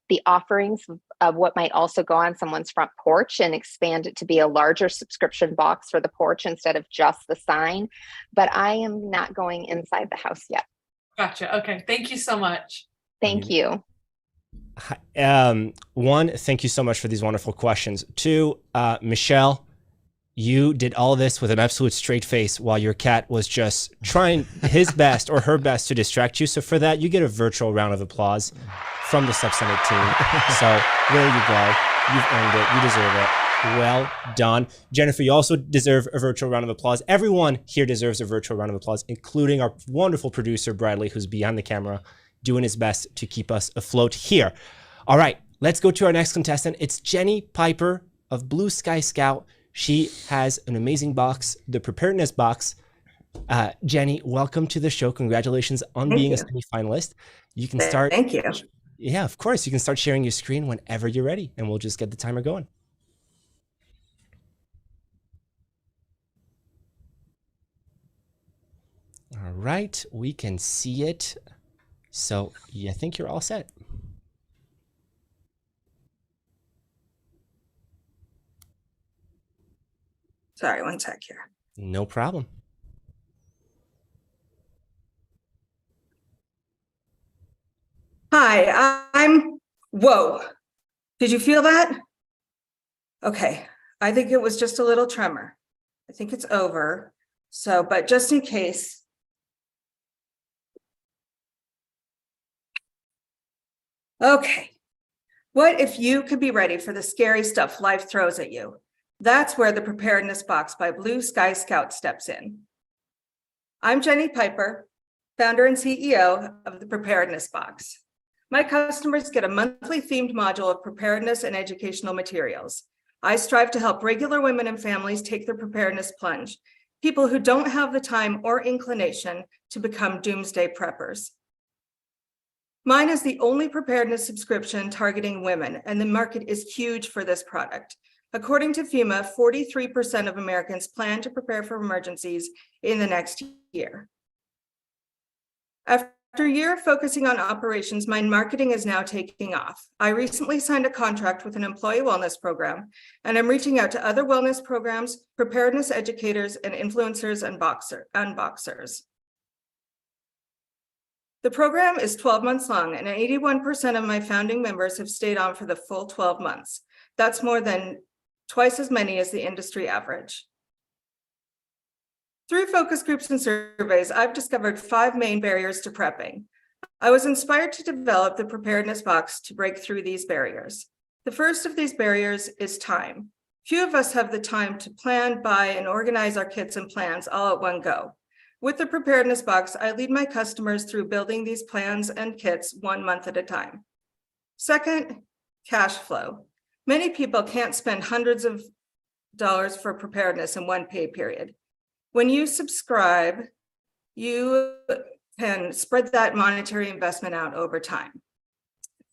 S11: the offerings of what might also go on someone's front porch and expand it to be a larger subscription box for the porch instead of just the sign. But I am not going inside the house yet.
S7: Gotcha. Okay. Thank you so much.
S11: Thank you.
S2: One, thank you so much for these wonderful questions. 2, Michelle, you did all this with an absolute straight face while your cat was just trying his best or her best to distract you. So for that, you get a virtual round of applause from the SubSummit team. So there you go. You've earned it. You deserve it. Well done. Jennifer, you also deserve a virtual round of applause. Everyone here deserves a virtual round of applause, including our wonderful producer, Bradley, who's behind the camera, doing his best to keep us afloat here. All right, let's go to our next contestant. It's Jenny Piper of Blue Sky Scout. She has an amazing box, the Preparedness Box. Jenny, welcome to the show. Congratulations on being a semi-finalist. You can start.
S12: Thank you.
S2: Yeah, of course. You can start sharing your screen whenever you're ready, and we'll just get the timer going. All right, we can see it. So yeah, I think you're all set.
S12: Sorry, one sec here.
S2: No problem.
S12: Hi, whoa. Did you feel that? Okay, I think it was just a little tremor. I think it's over. So, but just in case. Okay, what if you could be ready for the scary stuff life throws at you? That's where the Preparedness Box by Blue Sky Scout steps in. I'm Jenny Piper, founder and CEO of the Preparedness Box. My customers get a monthly themed module of preparedness and educational materials. I strive to help regular women and families take their preparedness plunge, people who don't have the time or inclination to become doomsday preppers. Mine is the only preparedness subscription targeting women, and the market is huge for this product. According to FEMA, 43% of Americans plan to prepare for emergencies in the next year. After a year of focusing on operations, my marketing is now taking off. I recently signed a contract with an employee wellness program, and I'm reaching out to other wellness programs, preparedness educators, and influencers and unboxers. The program is 12 months long, and 81% of my founding members have stayed on for the full 12 months. That's more than twice as many as the industry average. Through focus groups and surveys, I've discovered 5 main barriers to prepping. I was inspired to develop the Preparedness Box to break through these barriers. The first of these barriers is time. Few of us have the time to plan, buy, and organize our kits and plans all at one go. With the preparedness box, I lead my customers through building these plans and kits 1 month at a time. Second, cash flow. Many people can't spend hundreds of dollars for preparedness in one pay period. When you subscribe, you can spread that monetary investment out over time.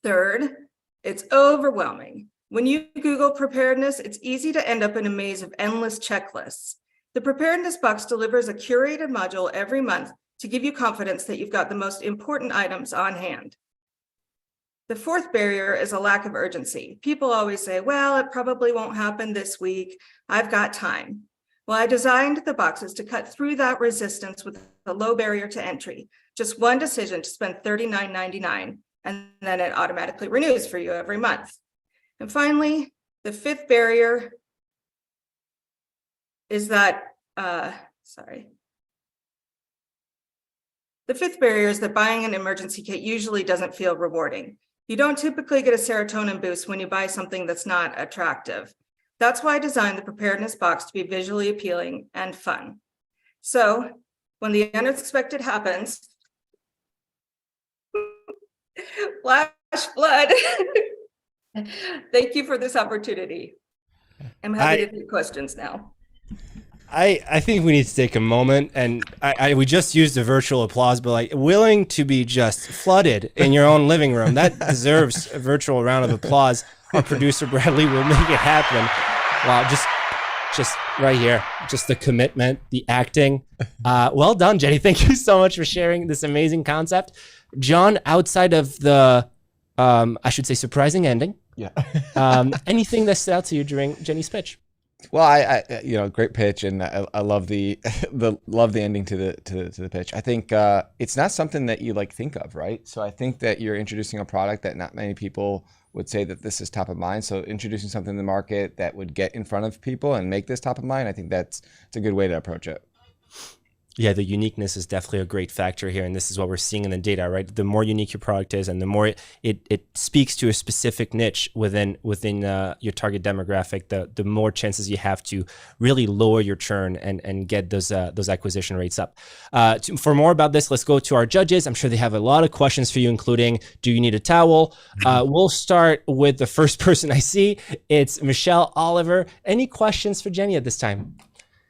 S12: Third, it's overwhelming. When you Google preparedness, it's easy to end up in a maze of endless checklists. The preparedness box delivers a curated module every month to give you confidence that you've got the most important items on hand. The fourth barrier is a lack of urgency. People always say, well, it probably won't happen this week. I've got time. Well, I designed the boxes to cut through that resistance with a low barrier to entry. Just one decision to spend $39.99, and then it automatically renews for you every month. And finally, the fifth barrier is that, the fifth barrier is that buying an emergency kit usually doesn't feel rewarding. You don't typically get a serotonin boost when you buy something that's not attractive. That's why I designed the preparedness box to be visually appealing and fun. So when the unexpected happens, flash flood. Thank you for this opportunity. I'm happy to take questions now.
S2: I think we need to take a moment, and we just used a virtual applause, but like willing to be just flooded in your own living room, that deserves a virtual round of applause. Our producer Bradley will make it happen. Wow, just right here, just the commitment, the acting. Well done, Jenny. Thank you so much for sharing this amazing concept. John, outside of the, I should say, surprising ending, anything that stood out to you during Jenny's pitch?
S3: Well, I great pitch, and I love the ending to the pitch. I think it's not something that you think of, right? So I think that you're introducing a product that not many people would say that this is top of mind. So introducing something in the market that would get in front of people and make this top of mind, I think it's a good way to approach it.
S2: Yeah, the uniqueness is definitely a great factor here, and this is what we're seeing in the data, right? The more unique your product is, and the more it speaks to a specific niche within your target demographic, the more chances you have to really lower your churn and get those acquisition rates up. For more about this, let's go to our judges. I'm sure they have a lot of questions for you, including, do you need a towel? We'll start with the first person I see. It's Michelle Oliver. Any questions for Jenny at this time?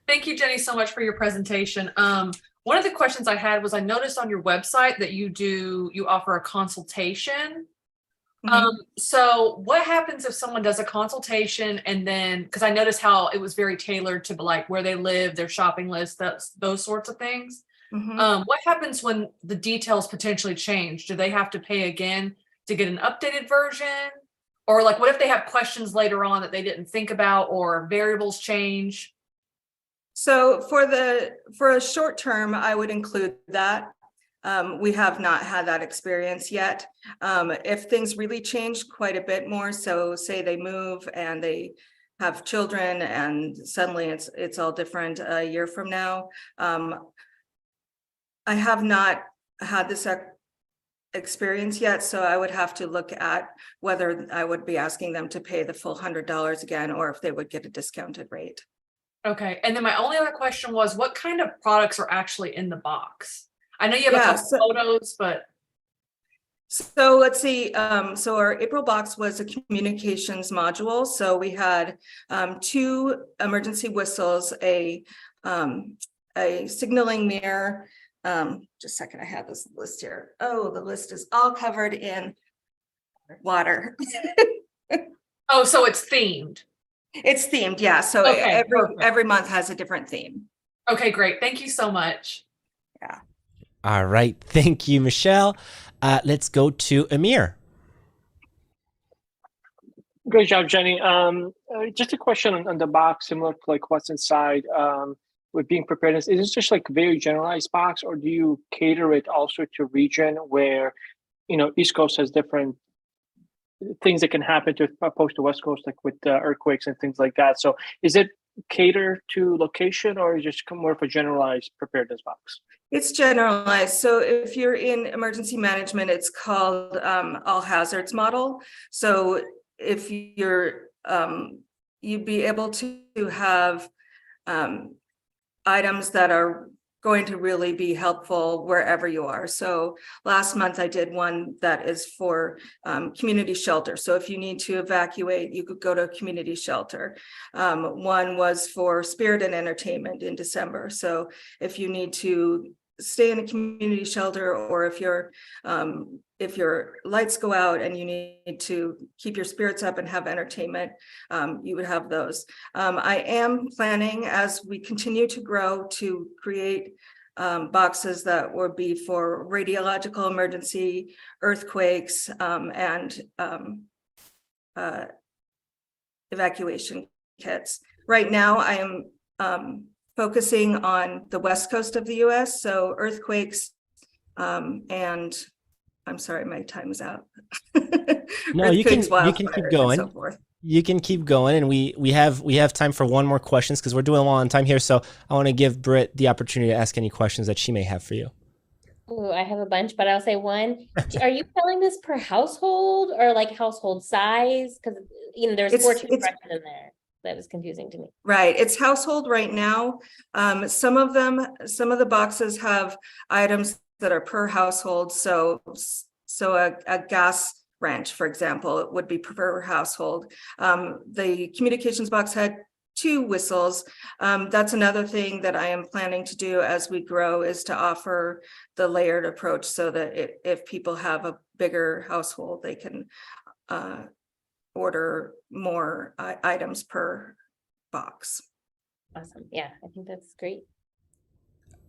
S7: Thank you, Jenny, so much for your presentation. One of the questions I had was, I noticed on your website that you offer a consultation. Mm-hmm. So what happens if someone does a consultation and then, because I noticed how it was very tailored to where they live, their shopping list, those sorts of things. Mm-hmm. What happens when the details potentially change? Do they have to pay again to get an updated version? Or what if they have questions later on that they didn't think about, or variables change?
S12: So for a short term, I would include that. We have not had that experience yet. If things really change quite a bit more, so say they move and they have children and suddenly it's all different a year from now. I have not had this experience yet, so I would have to look at whether I would be asking them to pay the full $100 again, or if they would get a discounted rate.
S7: Okay. And then my only other question was, what kind of products are actually in the box? I know you have a couple photos, but.
S12: So let's see. So our April box was a communications module. So we had 2 emergency whistles, a signaling mirror. Just a second, I have this list here. Oh, the list is all covered in water.
S7: Oh, so it's themed.
S12: It's themed, yeah. So okay, every month has a different theme.
S7: Okay, great. Thank you so much.
S12: Yeah.
S2: All right. Thank you, Michelle. Let's go to Amir.
S5: Great job, Jenny. Just a question on the box, similar to what's inside with being preparedness. Is this just very generalized box, or do you cater it also to region where, East Coast has different things that can happen to opposed to West Coast, with earthquakes and things like that? So is it cater to location, or is it just more of a generalized preparedness box?
S12: It's generalized. So if you're in emergency management, it's called all hazards model. So if you're you'd be able to have items that are going to really be helpful wherever you are. So last month I did one that is for community shelter. So if you need to evacuate, you could go to a community shelter. One was for spirit and entertainment in December. So if you need to stay in a community shelter, or if your lights go out and you need to keep your spirits up and have entertainment, you would have those. I am planning, as we continue to grow, to create boxes that would be for radiological emergency, earthquakes, and evacuation kits. Right now, I am focusing on the west coast of the US, so earthquakes, and I'm sorry, my time is out.
S2: No, you can keep going.
S12: So forth.
S2: You can keep going, and we have time for one more questions because we're doing a long time here. So I want to give Britt the opportunity to ask any questions that she may have for you.
S6: Ooh, I have a bunch, but I'll say one. Are you selling this per household or like household size? Because there's 14 expression in there. That was confusing to me.
S12: Right, it's household right now. Some of the boxes have items that are per household. So a gas wrench, for example, it would be per household. The communications box had 2 whistles. That's another thing that I am planning to do as we grow, is to offer the layered approach, so that if people have a bigger household, they can order more items per box.
S6: Awesome. Yeah, I think that's great.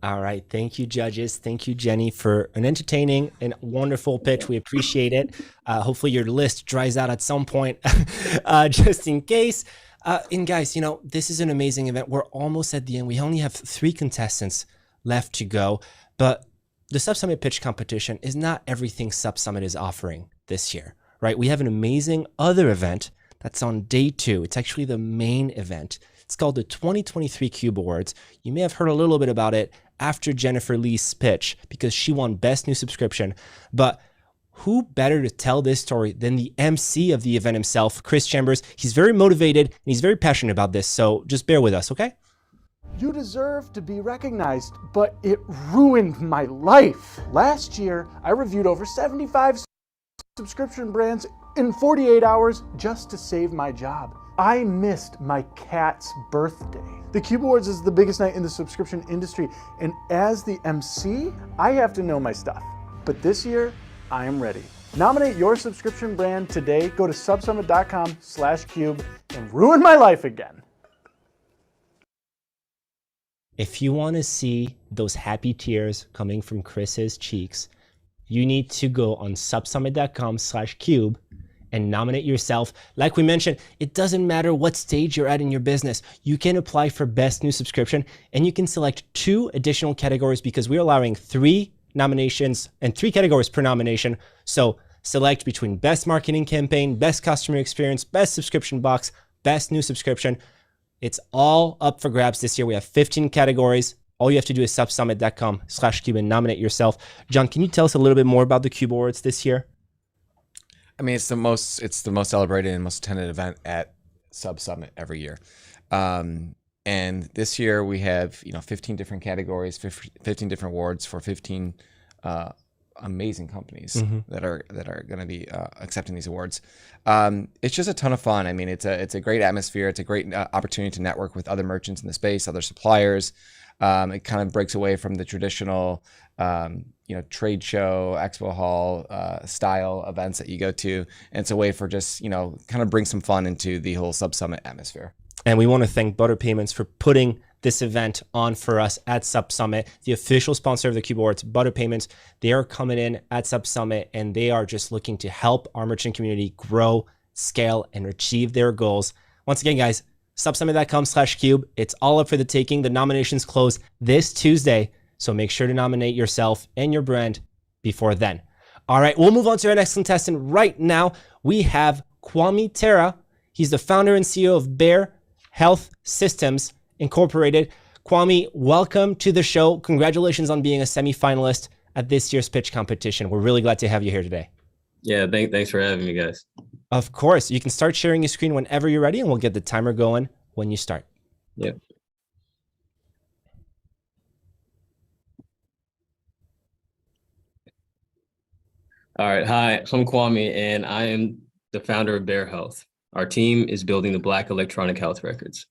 S2: All right. Thank you, judges. Thank you, Jenny, for an entertaining and wonderful pitch. We appreciate it. Hopefully your list dries out at some point, just in case. And guys, this is an amazing event. We're almost at the end. We only have 3 contestants left to go, but the SubSummit pitch competition is not everything SubSummit is offering this year. Right? We have an amazing other event that's on day 2. It's actually the main event. It's called the 2023 Cube Awards. You may have heard a little bit about it after Jennifer Lee's pitch, because she won Best New Subscription. But who better to tell this story than the MC of the event himself, Chris Chambers? He's very motivated and he's very passionate about this. So just bear with us, okay?
S13: You deserve to be recognized, but it ruined my life. Last year, I reviewed over 75 subscription brands in 48 hours just to save my job. I missed my cat's birthday. The Cube Awards is the biggest night in the subscription industry, and as the MC, I have to know my stuff. But this year, I am ready. Nominate your subscription brand today. Go to subsummit.com/cube and ruin my life again.
S2: If you want to see those happy tears coming from Chris's cheeks, you need to go on subsummit.com/cube and nominate yourself. Like we mentioned, it doesn't matter what stage you're at in your business. You can apply for Best New Subscription, and you can select 2 additional categories because we're allowing 3 nominations and 3 categories per nomination. So select between Best Marketing Campaign, Best Customer Experience, Best Subscription Box, Best New Subscription. It's all up for grabs this year. We have 15 categories. All you have to do is subsummit.com/cube and nominate yourself. John, can you tell us a little bit more about the Cube Awards this year?
S3: I mean, it's the most celebrated and most attended event at SubSummit every year. And this year we have 15 different categories, 15 different awards for 15 amazing companies that are going to be accepting these awards. It's just a ton of fun. I mean, it's a great atmosphere. It's a great opportunity to network with other merchants in the space, other suppliers. It kind of breaks away from the traditional, trade show, expo hall style events that you go to. And it's a way for just, kind of bring some fun into the whole SubSummit atmosphere.
S2: And we want to thank Butter Payments for putting this event on for us at SubSummit, the official sponsor of the Cube Awards. Butter Payments, they are coming in at SubSummit, and they are just looking to help our merchant community grow, scale, and achieve their goals. Once again, guys, subsummit.com/cube. It's all up for the taking. The nominations close this Tuesday, so make sure to nominate yourself and your brand before then. All right, we'll move on to our next contestant right now. We have Kwame Terra. He's the founder and CEO of bEHR Health Systems Incorporated. Kwame, welcome to the show. Congratulations on being a semi-finalist at this year's pitch competition. We're really glad to have you here today.
S14: Yeah, thanks for having me, guys.
S2: Of course. You can start sharing your screen whenever you're ready, and we'll get the timer going when you start.
S14: Yep. All right. Hi, I'm Kwame, and I am the founder of bEHR Health. Our team is building the Black electronic health records.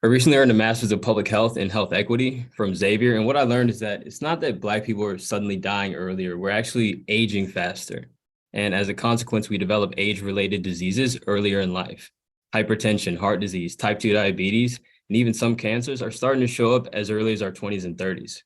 S14: I recently earned a master's of public health and health equity from Xavier. And what I learned is that it's not that Black people are suddenly dying earlier. We're actually aging faster. And as a consequence, we develop age-related diseases earlier in life. Hypertension, heart disease, type 2 diabetes, and even some cancers are starting to show up as early as our 20s and 30s.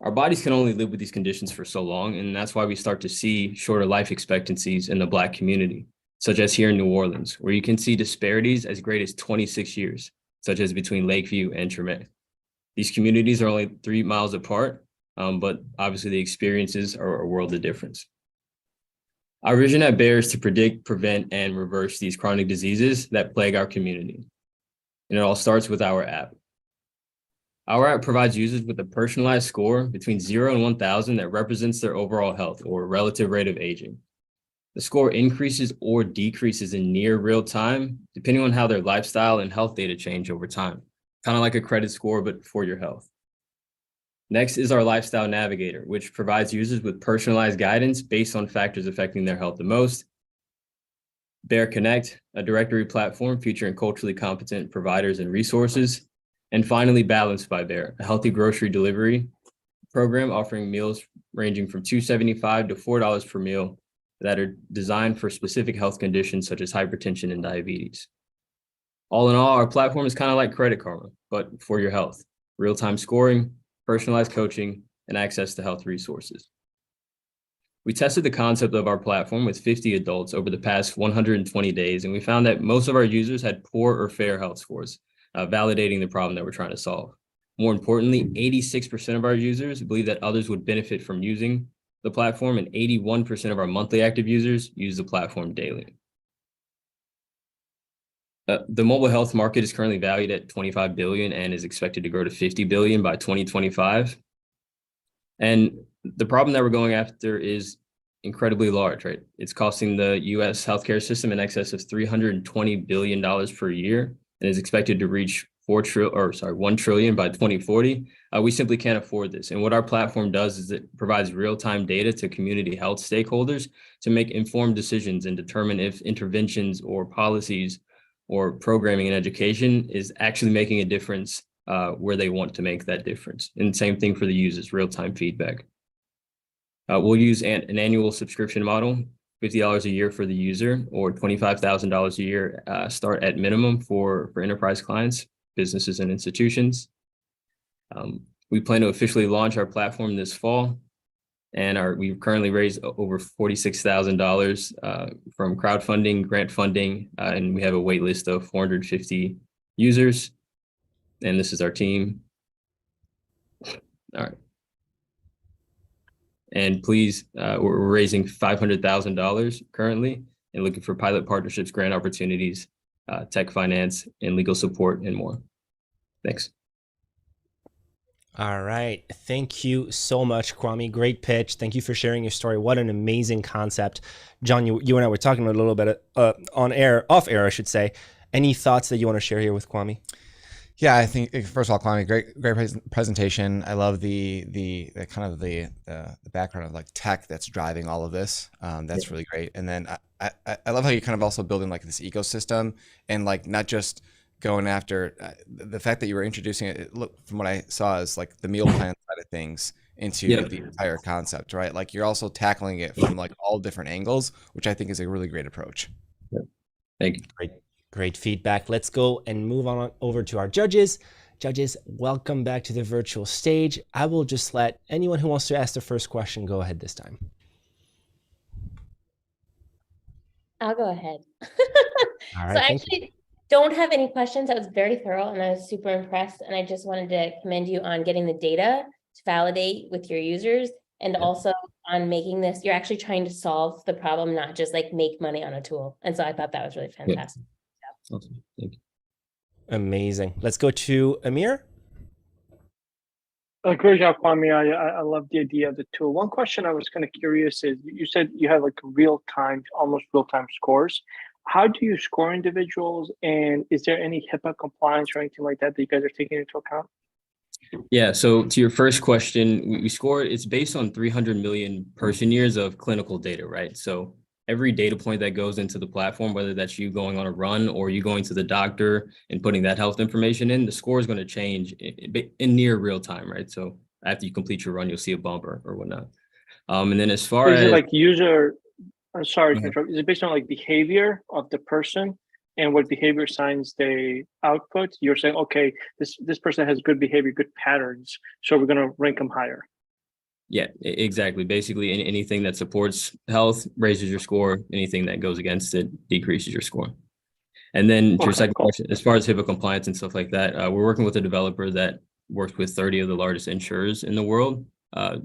S14: Our bodies can only live with these conditions for so long, and that's why we start to see shorter life expectancies in the Black community, such as here in New Orleans, where you can see disparities as great as 26 years, such as between Lakeview and Treme. These communities are only 3 miles apart, but obviously the experiences are a world of difference. Our vision at bEHR is to predict, prevent, and reverse these chronic diseases that plague our community. And it all starts with our app. Our app provides users with a personalized score between 0 and 1,000 that represents their overall health or relative rate of aging. The score increases or decreases in near real time, depending on how their lifestyle and health data change over time, kind of like a credit score, but for your health. Next is our Lifestyle Navigator, which provides users with personalized guidance based on factors affecting their health the most. bEHR Connect, a directory platform featuring culturally competent providers and resources. And finally, Balanced by bEHR, a healthy grocery delivery program offering meals ranging from $2.75 to $4 per meal that are designed for specific health conditions such as hypertension and diabetes. All in all, our platform is kind of like Credit Karma, but for your health. Real-time scoring, personalized coaching, and access to health resources. We tested the concept of our platform with 50 adults over the past 120 days, and we found that most of our users had poor or fair health scores, validating the problem that we're trying to solve. More importantly, 86% of our users believe that others would benefit from using the platform, and 81% of our monthly active users use the platform daily. The mobile health market is currently valued at $25 billion and is expected to grow to $50 billion by 2025. And the problem that we're going after is incredibly large, right? It's costing the US healthcare system in excess of $320 billion per year and is expected to reach $1 trillion by 2040. We simply can't afford this. And what our platform does is it provides real-time data to community health stakeholders to make informed decisions and determine if interventions or policies or programming and education is actually making a difference where they want to make that difference. And same thing for the users, real-time feedback. We'll use an annual subscription model, $50 a year for the user or $25,000 a year start at minimum for enterprise clients, businesses, and institutions. We plan to officially launch our platform this fall, and we've currently raised over $46,000 from crowdfunding, grant funding, and we have a wait list of 450 users. And this is our team. All right. And please, we're raising $500,000 currently and looking for pilot partnerships, grant opportunities, tech finance, and legal support, and more. Thanks.
S2: All right. Thank you so much, Kwame. Great pitch. Thank you for sharing your story. What an amazing concept. John, you and I were talking a little bit off air, I should say. Any thoughts that you want to share here with Kwame?
S3: Yeah, I think first of all, Kwame, great presentation. I love the kind of the background of like tech that's driving all of this. That's really great. And then I love how you kind of also building like this ecosystem and like not just going after the fact that you were introducing it. Look, from what I saw, is like the meal plan side of things into the entire concept, right? Like you're also tackling it from like all different angles, which I think is a really great approach.
S14: Thank you.
S2: Great feedback. Let's go and move on over to our judges. Judges, welcome back to the virtual stage. I will just let anyone who wants to ask the first question go ahead this time.
S6: I'll go ahead.
S2: All right,
S6: So I actually don't have any questions. That was very thorough and I was super impressed. And I just wanted to commend you on getting the data to validate with your users and also on making this, you're actually trying to solve the problem, not just like make money on a tool. And so I thought that was really fantastic.
S14: Awesome. Thank you.
S2: Amazing. Let's go to Amir.
S5: Great job, Kwame. I love the idea of the tool. One question I was kind of curious is, you said you have like almost real-time scores. How do you score individuals? And is there any HIPAA compliance or anything like that that you guys are taking into account?
S14: Yeah, so to your first question, we score it's based on 300 million person years of clinical data, right? So every data point that goes into the platform, whether that's you going on a run or you going to the doctor and putting that health information in, the score is going to change in near real time, right? So after you complete your run, you'll see a bump or whatnot. And then as far
S5: Is it
S14: as
S5: like I'm sorry to interrupt. Is it based on like behavior of the person and what behavior signs they output? You're saying, okay, this person has good behavior, good patterns, so we're gonna rank them higher.
S14: yeah, exactly. Basically, anything that supports health raises your score. Anything that goes against it decreases your score. And then to your
S5: Okay,
S14: second
S5: cool.
S14: question, as far as HIPAA compliance and stuff like that, we're working with a developer that works with 30 of the largest insurers in the world,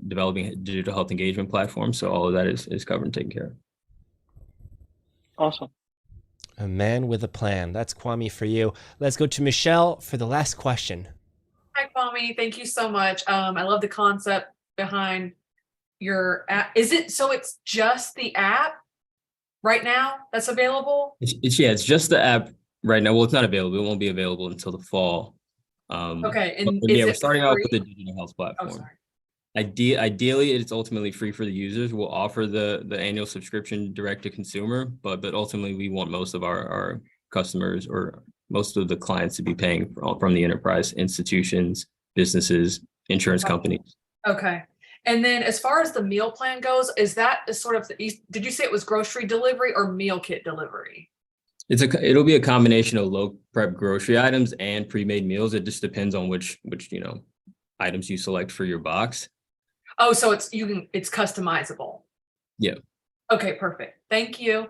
S14: developing digital health engagement platforms. So all of that is covered and taken care of.
S5: Awesome.
S2: A man with a plan. That's Kwame for you. Let's go to Michelle for the last question.
S7: Hi, Kwame. Thank you so much. I love the concept behind your app. It's just the app right now that's available?
S14: It's just the app right now. Well, it's not available. It won't be available until the fall.
S7: Okay, and
S14: yeah,
S7: is
S14: we're
S7: it
S14: starting out with
S7: free?
S14: the digital health
S7: Oh,
S14: platform.
S7: sorry.
S14: Ideally, it's ultimately free for the users. We'll offer the annual subscription direct to consumer, but ultimately we want most of our customers or most of the clients to be paying from the enterprise, institutions, businesses, insurance companies.
S7: Okay. And then as far as the meal plan goes, is that sort of did you say it was grocery delivery or meal kit delivery?
S14: It'll be a combination of low prep grocery items and pre-made meals. It just depends on which items you select for your box.
S7: Oh, so it's customizable.
S14: Yeah.
S7: Okay, perfect. Thank you.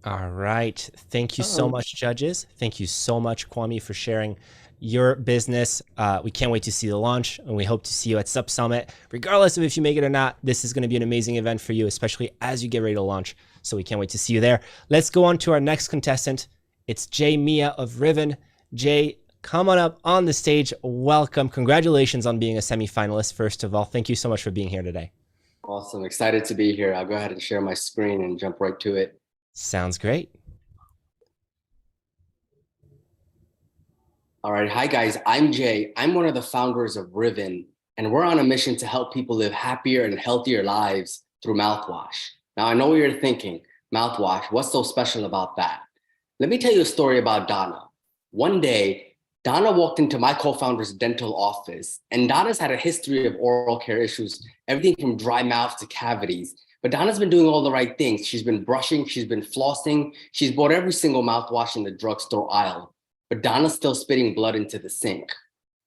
S2: All right. Thank you so much, judges. Thank you so much, Kwame, for sharing your business. We can't wait to see the launch, and we hope to see you at SubSummit. Regardless of if you make it or not, this is going to be an amazing event for you, especially as you get ready to launch. So we can't wait to see you there. Let's go on to our next contestant. It's Jay Mia of Riven. Jay, come on up on the stage. Welcome. Congratulations on being a semi-finalist, first of all. Thank you so much for being here today.
S15: Awesome. Excited to be here. I'll go ahead and share my screen and jump right to it.
S2: Sounds great.
S15: All right. Hi, guys. I'm Jay. I'm one of the founders of Riven, and we're on a mission to help people live happier and healthier lives through mouthwash. Now, I know what you're thinking. Mouthwash, what's so special about that? Let me tell you a story about Donna. One day, Donna walked into my co-founder's dental office, and Donna's had a history of oral care issues, everything from dry mouth to cavities. But Donna's been doing all the right things. She's been brushing, she's been flossing, she's bought every single mouthwash in the drugstore aisle. But Donna's still spitting blood into the sink.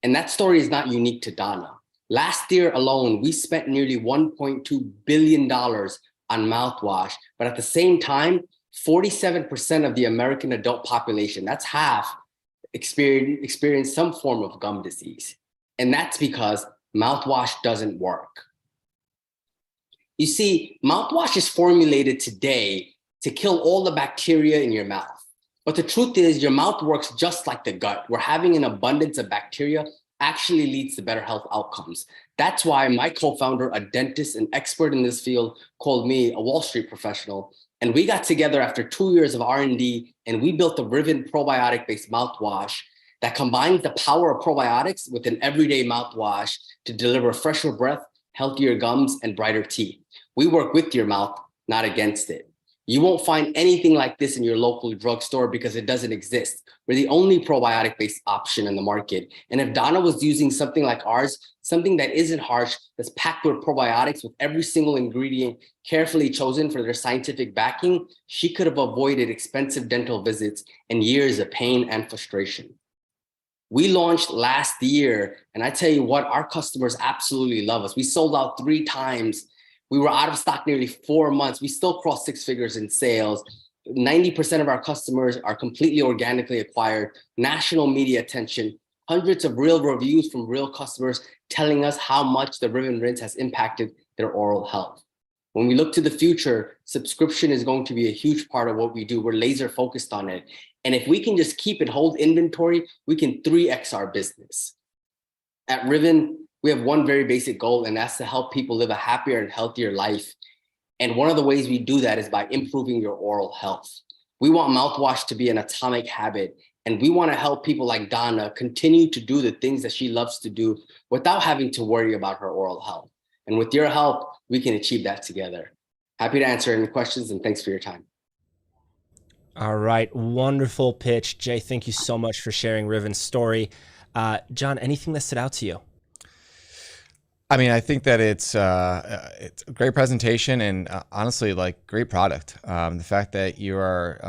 S15: And that story is not unique to Donna. Last year alone, we spent nearly $1.2 billion on mouthwash, but at the same time, 47% of the American adult population, that's half, experience some form of gum disease. And that's because mouthwash doesn't work. You see, mouthwash is formulated today to kill all the bacteria in your mouth. But the truth is your mouth works just like the gut, where having an abundance of bacteria actually leads to better health outcomes. That's why my co-founder, a dentist and expert in this field, called me a Wall Street professional. And we got together after 2 years of R&D, and we built the Riven probiotic-based mouthwash that combines the power of probiotics with an everyday mouthwash to deliver fresher breath, healthier gums, and brighter teeth. We work with your mouth, not against it. You won't find anything like this in your local drugstore because it doesn't exist. We're the only probiotic-based option in the market. And if Donna was using something like ours, something that isn't harsh, that's packed with probiotics with every single ingredient carefully chosen for their scientific backing, she could have avoided expensive dental visits and years of pain and frustration. We launched last year, and I tell you what, our customers absolutely love us. We sold out 3 times. We were out of stock nearly 4 months. We still crossed 6 figures in sales. 90% of our customers are completely organically acquired, national media attention, hundreds of real reviews from real customers telling us how much the Riven rinse has impacted their oral health. When we look to the future, subscription is going to be a huge part of what we do. We're laser focused on it. And if we can just keep and hold inventory, we can 3x our business. At Riven, we have one very basic goal, and that's to help people live a happier and healthier life. And one of the ways we do that is by improving your oral health. We want mouthwash to be an atomic habit. And we want to help people like Donna continue to do the things that she loves to do without having to worry about her oral health. And with your help, we can achieve that together. Happy to answer any questions, and thanks for your time.
S2: All right, wonderful pitch. Jay, thank you so much for sharing Riven's story. John, anything that stood out to you?
S3: I mean, I think that it's a great presentation and honestly, like, great product. The fact that you are,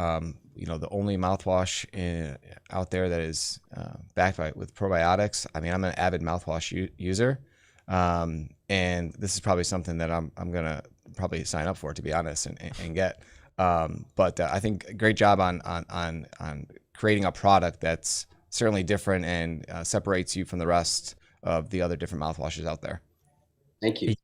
S3: the only mouthwash out there that is backed with probiotics. I mean, I'm an avid mouthwash user, and this is probably something that I'm gonna probably sign up for, to be honest, and get. But I think great job on creating a product that's certainly different and separates you from the rest of the other different mouthwashes out there.
S15: Thank you.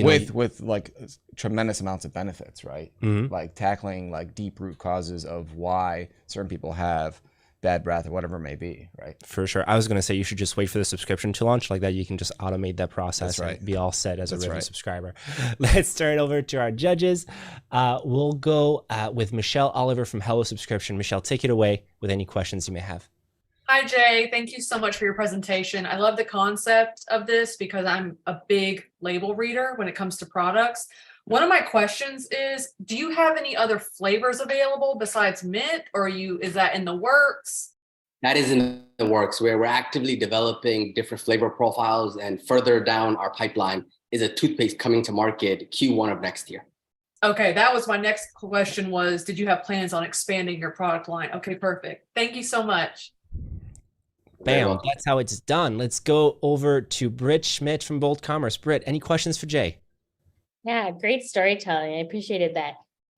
S3: With like tremendous amounts of benefits, right?
S2: Mm-hmm.
S3: Like tackling like deep root causes of why certain people have bad breath or whatever it may be, right?
S2: For sure. I was going to say you should just wait for the subscription to launch. Like that, you can just automate that process.
S3: That's right.
S2: And be all set as
S3: That's
S2: a Riven
S3: right.
S2: subscriber. Let's turn it over to our judges. We'll go with Michelle Oliver from Hello Subscription. Michelle, take it away with any questions you may have.
S7: Hi, Jay. Thank you so much for your presentation. I love the concept of this because I'm a big label reader when it comes to products. One of my questions is, do you have any other flavors available besides mint, or is that in the works?
S15: That is in the works, where we're actively developing different flavor profiles, and further down our pipeline is a toothpaste coming to market Q1 of next year.
S7: Okay, that was my next question was, did you have plans on expanding your product line? Okay, perfect. Thank you so much.
S2: Bam, that's how it's done. Let's go over to Britt Schmidt from Bold Commerce. Britt, any questions for Jay?
S6: Yeah, great storytelling. I appreciated that.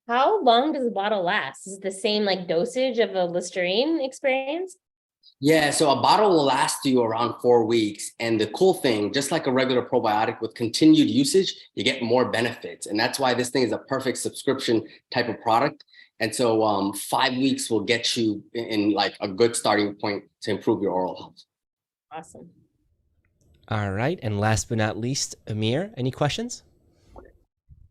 S6: How long does the bottle last? Is it the same like dosage of a Listerine experience?
S15: Yeah, so a bottle will last you around 4 weeks. And the cool thing, just like a regular probiotic, with continued usage, you get more benefits. And that's why this thing is a perfect subscription type of product. And so 5 weeks will get you in like a good starting point to improve your oral health.
S6: Awesome.
S2: All right. And last but not least, Amir, any questions?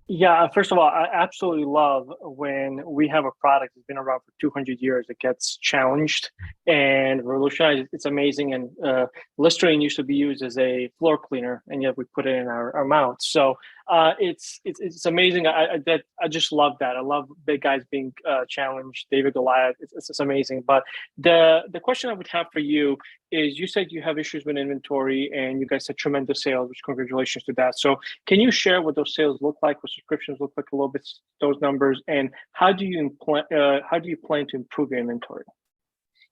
S5: Yeah, first of all, I absolutely love when we have a product that's been around for 200 years that gets challenged and revolutionized. It's amazing. And Listerine used to be used as a floor cleaner, and yet we put it in our mouths. So it's amazing. I just love that. I love big guys being challenged. David Goliath. It's amazing. But the question I would have for you is, you said you have issues with inventory, and you guys had tremendous sales, which congratulations to that. So can you share what those sales look like, what subscriptions look like, a little bit, those numbers, and how do you plan to improve your inventory?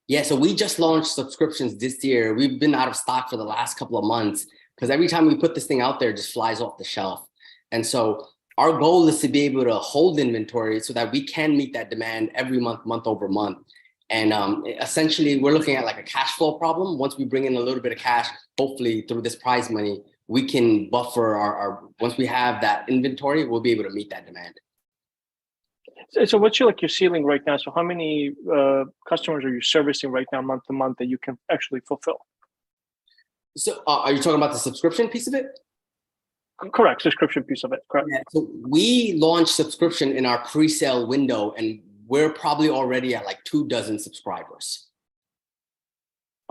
S15: Yeah, so we just launched subscriptions this year. We've been out of stock for the last couple of months because every time we put this thing out there, it just flies off the shelf. And so our goal is to be able to hold inventory so that we can meet that demand every month, month over month. And essentially, we're looking at like a cash flow problem. Once we bring in a little bit of cash, hopefully through this prize money, we can buffer our once we have that inventory, we'll be able to meet that demand.
S5: So what's your ceiling right now? So how many customers are you servicing right now, month to month, that you can actually fulfill?
S15: So are you talking about the subscription piece of it?
S5: Correct, subscription piece of it, correct.
S15: Yeah, so we launched subscription in our pre-sale window, and we're probably already at like 24 subscribers.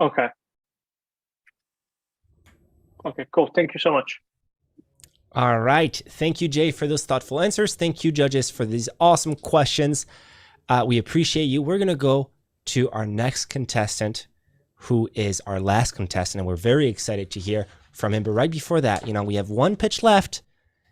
S5: Okay. Okay, cool. Thank you so much.
S2: All right. Thank you, Jay, for those thoughtful answers. Thank you, judges, for these awesome questions. We appreciate you. We're going to go to our next contestant, who is our last contestant, and we're very excited to hear from him. But right before that, we have one pitch left.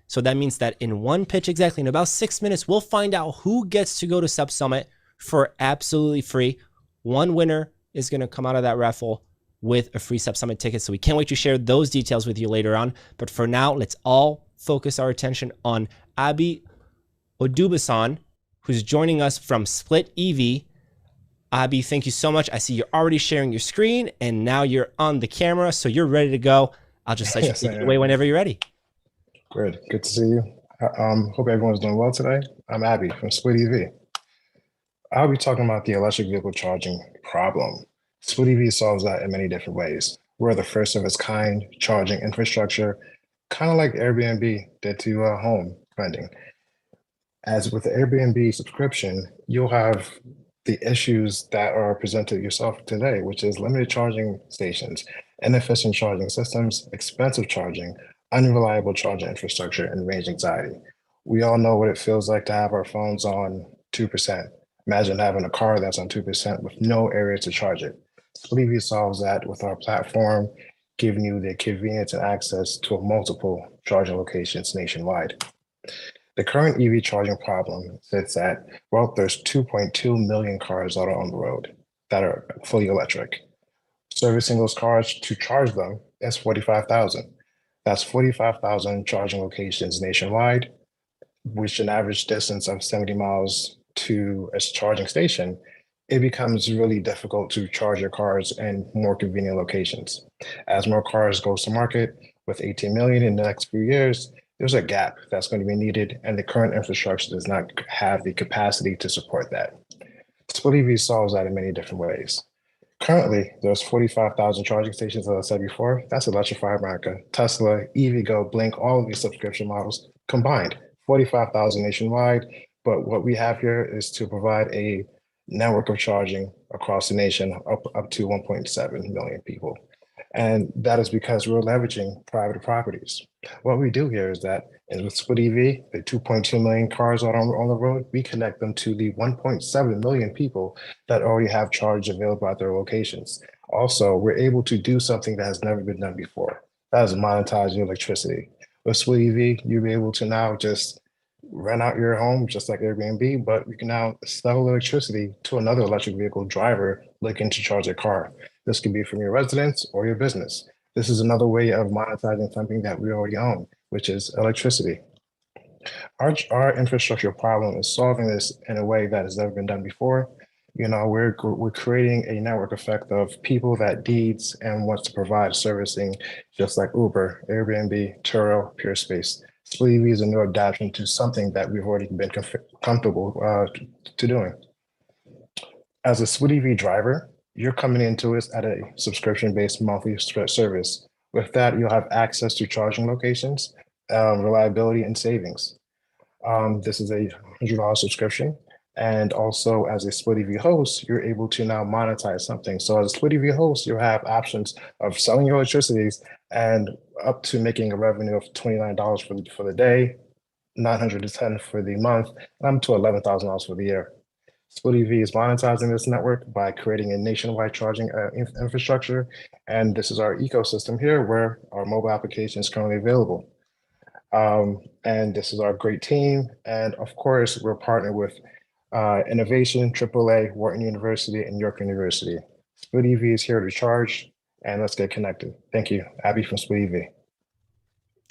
S2: So that means that in one pitch exactly, in about 6 minutes, we'll find out who gets to go to SubSummit for absolutely free. One winner is going to come out of that raffle with a free SubSummit ticket. So we can't wait to share those details with you later on. But for now, let's all focus our attention on Abi Odubasan, who's joining us from Split EV. Abi, thank you so much. I see you're already sharing your screen, and now you're on the camera, so you're ready to go. I'll just let you take it away whenever you're ready.
S16: Good to see you. Hope everyone's doing well today. I'm Abby from Split EV. I'll be talking about the electric vehicle charging problem. Split EV solves that in many different ways. We're the first of its kind charging infrastructure, kind of like Airbnb did to home vending. As with the Airbnb subscription, you'll have the issues that are presented to yourself today, which is limited charging stations, inefficient charging systems, expensive charging, unreliable charging infrastructure, and range anxiety. We all know what it feels like to have our phones on 2%. Imagine having a car that's on 2% with no area to charge it. SplitEV solves that with our platform, giving you the convenience and access to multiple charging locations nationwide. The current EV charging problem sits at, well, there's 2.2 million cars that are on the road that are fully electric. Servicing those cars to charge them is 45,000. That's 45,000 charging locations nationwide, which an average distance of 70 miles to a charging station. It becomes really difficult to charge your cars in more convenient locations. As more cars go to market with 18 million in the next few years, there's a gap that's going to be needed, and the current infrastructure does not have the capacity to support that. SplitEV solves that in many different ways. Currently, there's 45,000 charging stations, as I said before. That's Electrify America, Tesla, EVgo, Blink, all of these subscription models combined, 45,000 nationwide. But what we have here is to provide a network of charging across the nation up to 1.7 million people. And that is because we're leveraging private properties. What we do here is that with SplitEV, the 2.2 million cars on the road, we connect them to the 1.7 million people that already have charge available at their locations. Also, we're able to do something that has never been done before. That is monetize your electricity. With SplitEV, you'll be able to now just rent out your home just like Airbnb, but you can now sell electricity to another electric vehicle driver looking to charge a car. This could be from your residence or your business. This is another way of monetizing something that we already own, which is electricity. Our infrastructure problem is solving this in a way that has never been done before. You know, we're creating a network effect of people that needs and wants to provide servicing, just like Uber, Airbnb, Turo, PureSpace. SplitEV is a new adaptation to something that we've already been comfortable to doing. As a SplitEV driver, you're coming into it at a subscription-based monthly service. With that, you'll have access to charging locations, reliability, and savings. This is a $100 subscription. And also as a SplitEV host, you're able to now monetize something. So as a SplitEV host, you'll have options of selling your electricities and up to making a revenue of $29 for the day, $910 for the month, and up to $11,000 for the year. SplitEV is monetizing this network by creating a nationwide charging infrastructure. And this is our ecosystem here where our mobile application is currently available. And this is our great team. And of course, we're partnered with Innovation, AAA, Wharton University, and York University. SplitEV is here to charge, and let's get connected. Thank you. Abby from SplitEV.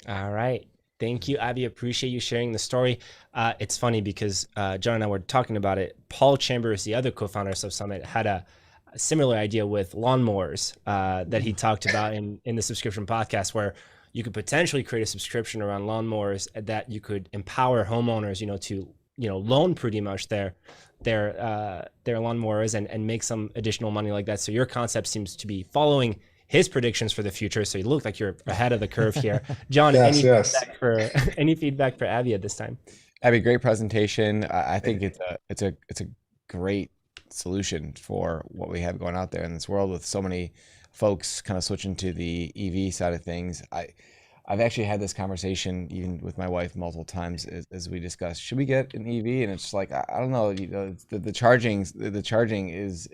S2: All right. Thank you, Abby. Appreciate you sharing the story. It's funny because John and I were talking about it. Paul Chambers, the other co-founder of SubSummit, had a similar idea with lawnmowers that he talked about in the subscription podcast, where you could potentially create a subscription around lawnmowers that you could empower homeowners, to loan pretty much their lawnmowers and make some additional money like that. So your concept seems to be following his predictions for the future. So you look like you're ahead of the curve here. John, any feedback for Abby at this time?
S3: Abby, great presentation. I think it's a great solution for what we have going out there in this world with so many folks kind of switching to the EV side of things. I've actually had this conversation even with my wife multiple times as we discussed, should we get an EV? And it's like, I don't know, the charging is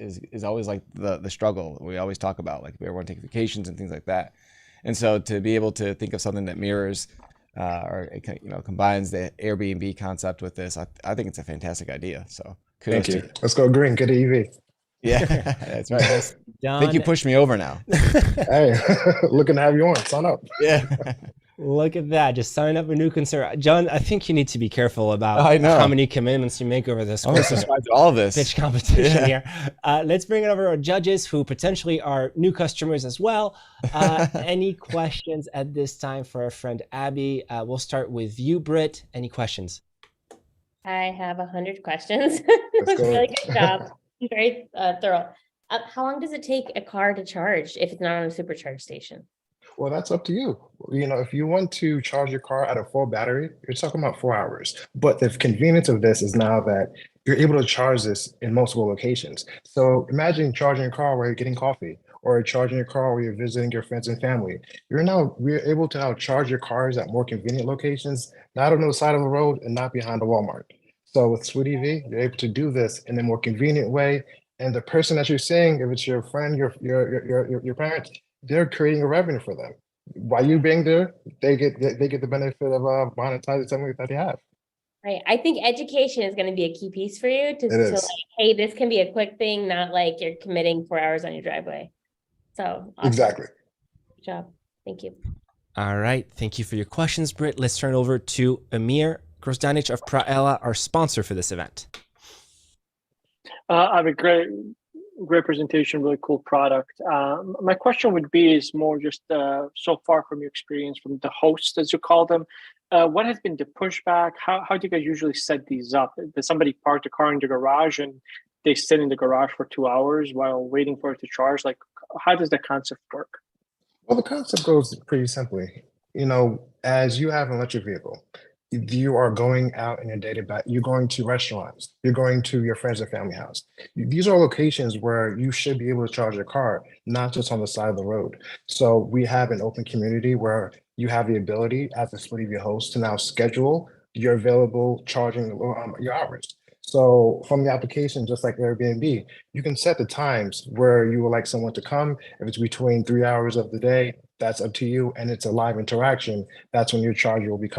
S3: always like the struggle we always talk about, like we want to take vacations and things like that. And so to be able to think of something that mirrors or combines the Airbnb concept with this, I think it's a fantastic idea. So
S16: thank you. Let's go green, get an EV.
S3: Yeah, that's right. I think you pushed me over now.
S16: Hey, looking to have you on. Sign up.
S3: Yeah.
S2: Look at that. Just sign up a new concern. John, I think you need to be careful about how many commitments you make over this course of
S3: all of this
S2: pitch competition here. Let's bring it over to our judges who potentially are new customers as well. Any questions at this time for our friend Abby? We'll start with you, Britt. Any questions?
S6: I have 100 questions. It was a really good job. Very thorough. How long does it take a car to charge if it's not on a supercharge station?
S16: Well, that's up to you. If you want to charge your car at a full battery, you're talking about 4 hours. But the convenience of this is now that you're able to charge this in multiple locations. So imagine charging your car while you're getting coffee, or charging your car while you're visiting your friends and family. We're able to now charge your cars at more convenient locations, not on the side of the road and not behind a Walmart. So with Sweet EV, you're able to do this in a more convenient way. And the person that you're seeing, if it's your friend, your parents, they're creating a revenue for them. While you being there, they get the benefit of monetizing something that they have.
S6: Right. I think education is going to be a key piece for you to like, hey, this can be a quick thing, not like you're committing 4 hours on your driveway. So awesome.
S16: Exactly.
S6: Good job. Thank you.
S2: All right. Thank you for your questions, Britt. Let's turn it over to Amir Grosdanich of Praella, our sponsor for this event.
S5: I have a great presentation, really cool product. My question would be is more just so far from your experience from the hosts, as you call them, what has been the pushback? How do you guys usually set these up? Does somebody park the car in the garage and they sit in the garage for 2 hours while waiting for it to charge? Like, how does the concept work?
S16: Well, the concept goes pretty simply. As you have an electric vehicle, you are going out in your day-to-day, you're going to restaurants, you're going to your friends and family house. These are locations where you should be able to charge your car, not just on the side of the road. So we have an open community where you have the ability as a Split EV host to now schedule your available charging your hours. So from the application, just like Airbnb, you can set the times where you would like someone to come. If it's between 3 hours of the day, that's up to you, and it's a live interaction. That's when your charger will be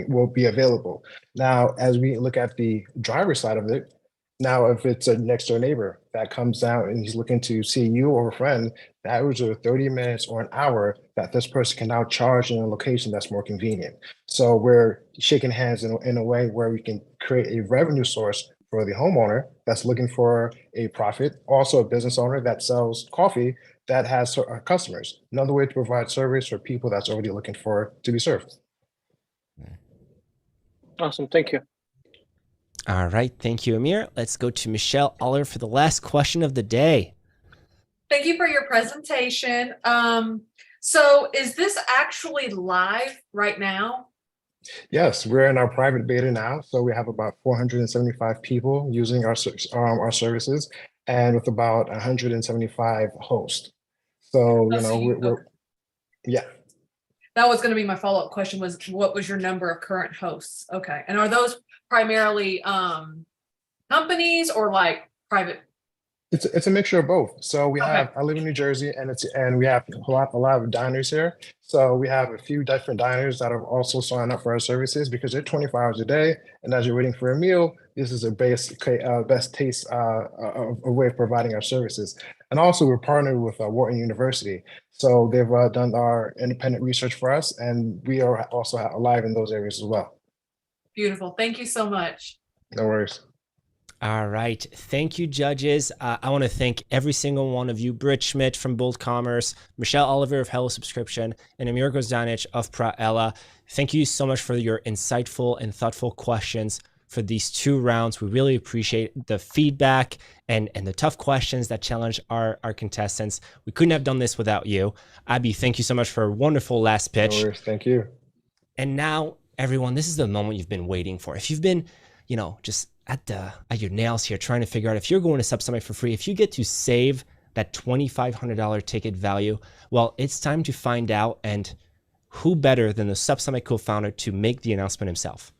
S16: will be available. Now, as we look at the driver side of it, now if it's a next door neighbor that comes down and he's looking to see you or a friend, that was 30 minutes or an hour that this person can now charge in a location that's more convenient. So we're shaking hands in a way where we can create a revenue source for the homeowner that's looking for a profit, also a business owner that sells coffee that has customers. Another way to provide service for people that's already looking for to be served.
S5: Awesome, thank you.
S2: All right, thank you, Amir. Let's go to Michelle Oliver for the last question of the day.
S7: Thank you for your presentation. So is this actually live right now?
S16: Yes, we're in our private beta now. So we have about 475 people using our services, and with about 175 hosts. So, yeah.
S7: That was going to be my follow-up question, was what was your number of current hosts? Okay. And are those primarily companies or like private?
S16: It's a mixture of both. So we have, I live in New Jersey, and we have a lot of diners here. So we have a few different diners that have also signed up for our services because they're 24 hours a day. And as you're waiting for a meal, this is a best taste a way of providing our services. And also we're partnered with Wharton University. So they've done our independent research for us, and we are also live in those areas as well.
S7: Beautiful. Thank you so much.
S16: No worries.
S2: All right. Thank you, judges. I want to thank every single one of you, Britt Schmidt from Bold Commerce, Michelle Oliver of Hello Subscription, and Amir Grosdanich of Praella. Thank you so much for your insightful and thoughtful questions for these 2 rounds. We really appreciate the feedback and the tough questions that challenge our contestants. We couldn't have done this without you. Abby, thank you so much for a wonderful last pitch.
S16: No worries. Thank you.
S2: And now, everyone, this is the moment you've been waiting for. If you've been, just at your nails here trying to figure out if you're going to SubSummit for free, if you get to save that $2,500 ticket value, well, it's time to find out. And who better than the SubSummit co-founder to make the announcement himself?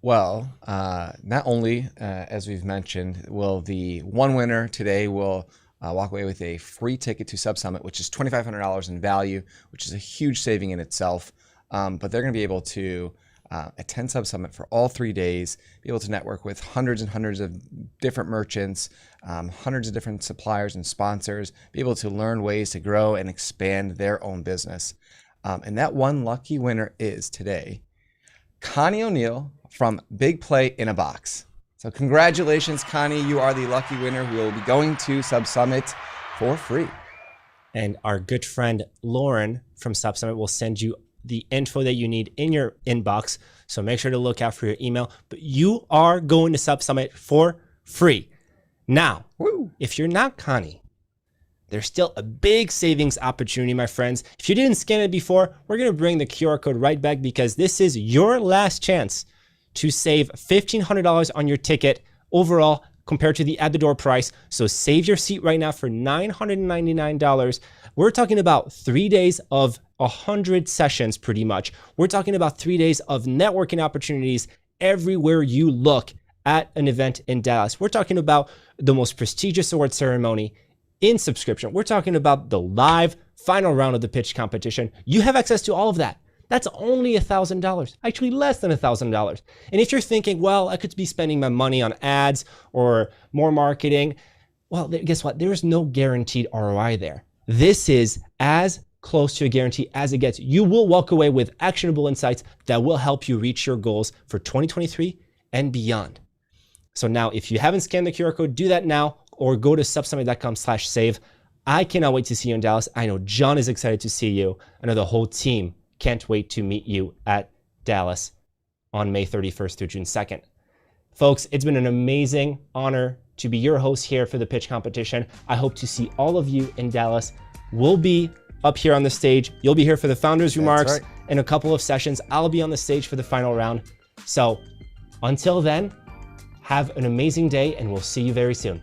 S3: Well, not only, as we've mentioned, will the one winner today will walk away with a free ticket to SubSummit, which is $2,500 in value, which is a huge saving in itself. But they're going to be able to attend SubSummit for all 3 days, be able to network with hundreds and hundreds of different merchants, hundreds of different suppliers and sponsors, be able to learn ways to grow and expand their own business. And that one lucky winner is today, Connie O'Neill from Big Play in a Box. So congratulations, Connie. You are the lucky winner who will be going to SubSummit for free.
S2: And our good friend Lauren from SubSummit will send you the info that you need in your inbox. So make sure to look out for your email. But you are going to SubSummit for free. Now, if you're not Connie, there's still a big savings opportunity, my friends. If you didn't scan it before, we're going to bring the QR code right back because this is your last chance to save $1,500 on your ticket overall compared to the at the door price. So save your seat right now for $999. We're talking about 3 days of 100 sessions pretty much. We're talking about 3 days of networking opportunities everywhere you look at an event in Dallas. We're talking about the most prestigious award ceremony in subscription. We're talking about the live final round of the pitch competition. You have access to all of that. That's only $1,000, actually less than $1,000. And if you're thinking, well, I could be spending my money on ads or more marketing, well, guess what? There is no guaranteed ROI there. This is as close to a guarantee as it gets. You will walk away with actionable insights that will help you reach your goals for 2023 and beyond. So now, if you haven't scanned the QR code, do that now, or go to subsummit.com/save. I cannot wait to see you in Dallas. I know John is excited to see you. I know the whole team can't wait to meet you at Dallas on May 31st through June 2nd. Folks, it's been an amazing honor to be your host here for the pitch competition. I hope to see all of you in Dallas. We'll be up here on the stage. You'll be here for the founders' remarks and a couple of sessions. I'll be on the stage for the final round. So until then, have an amazing day and we'll see you very soon.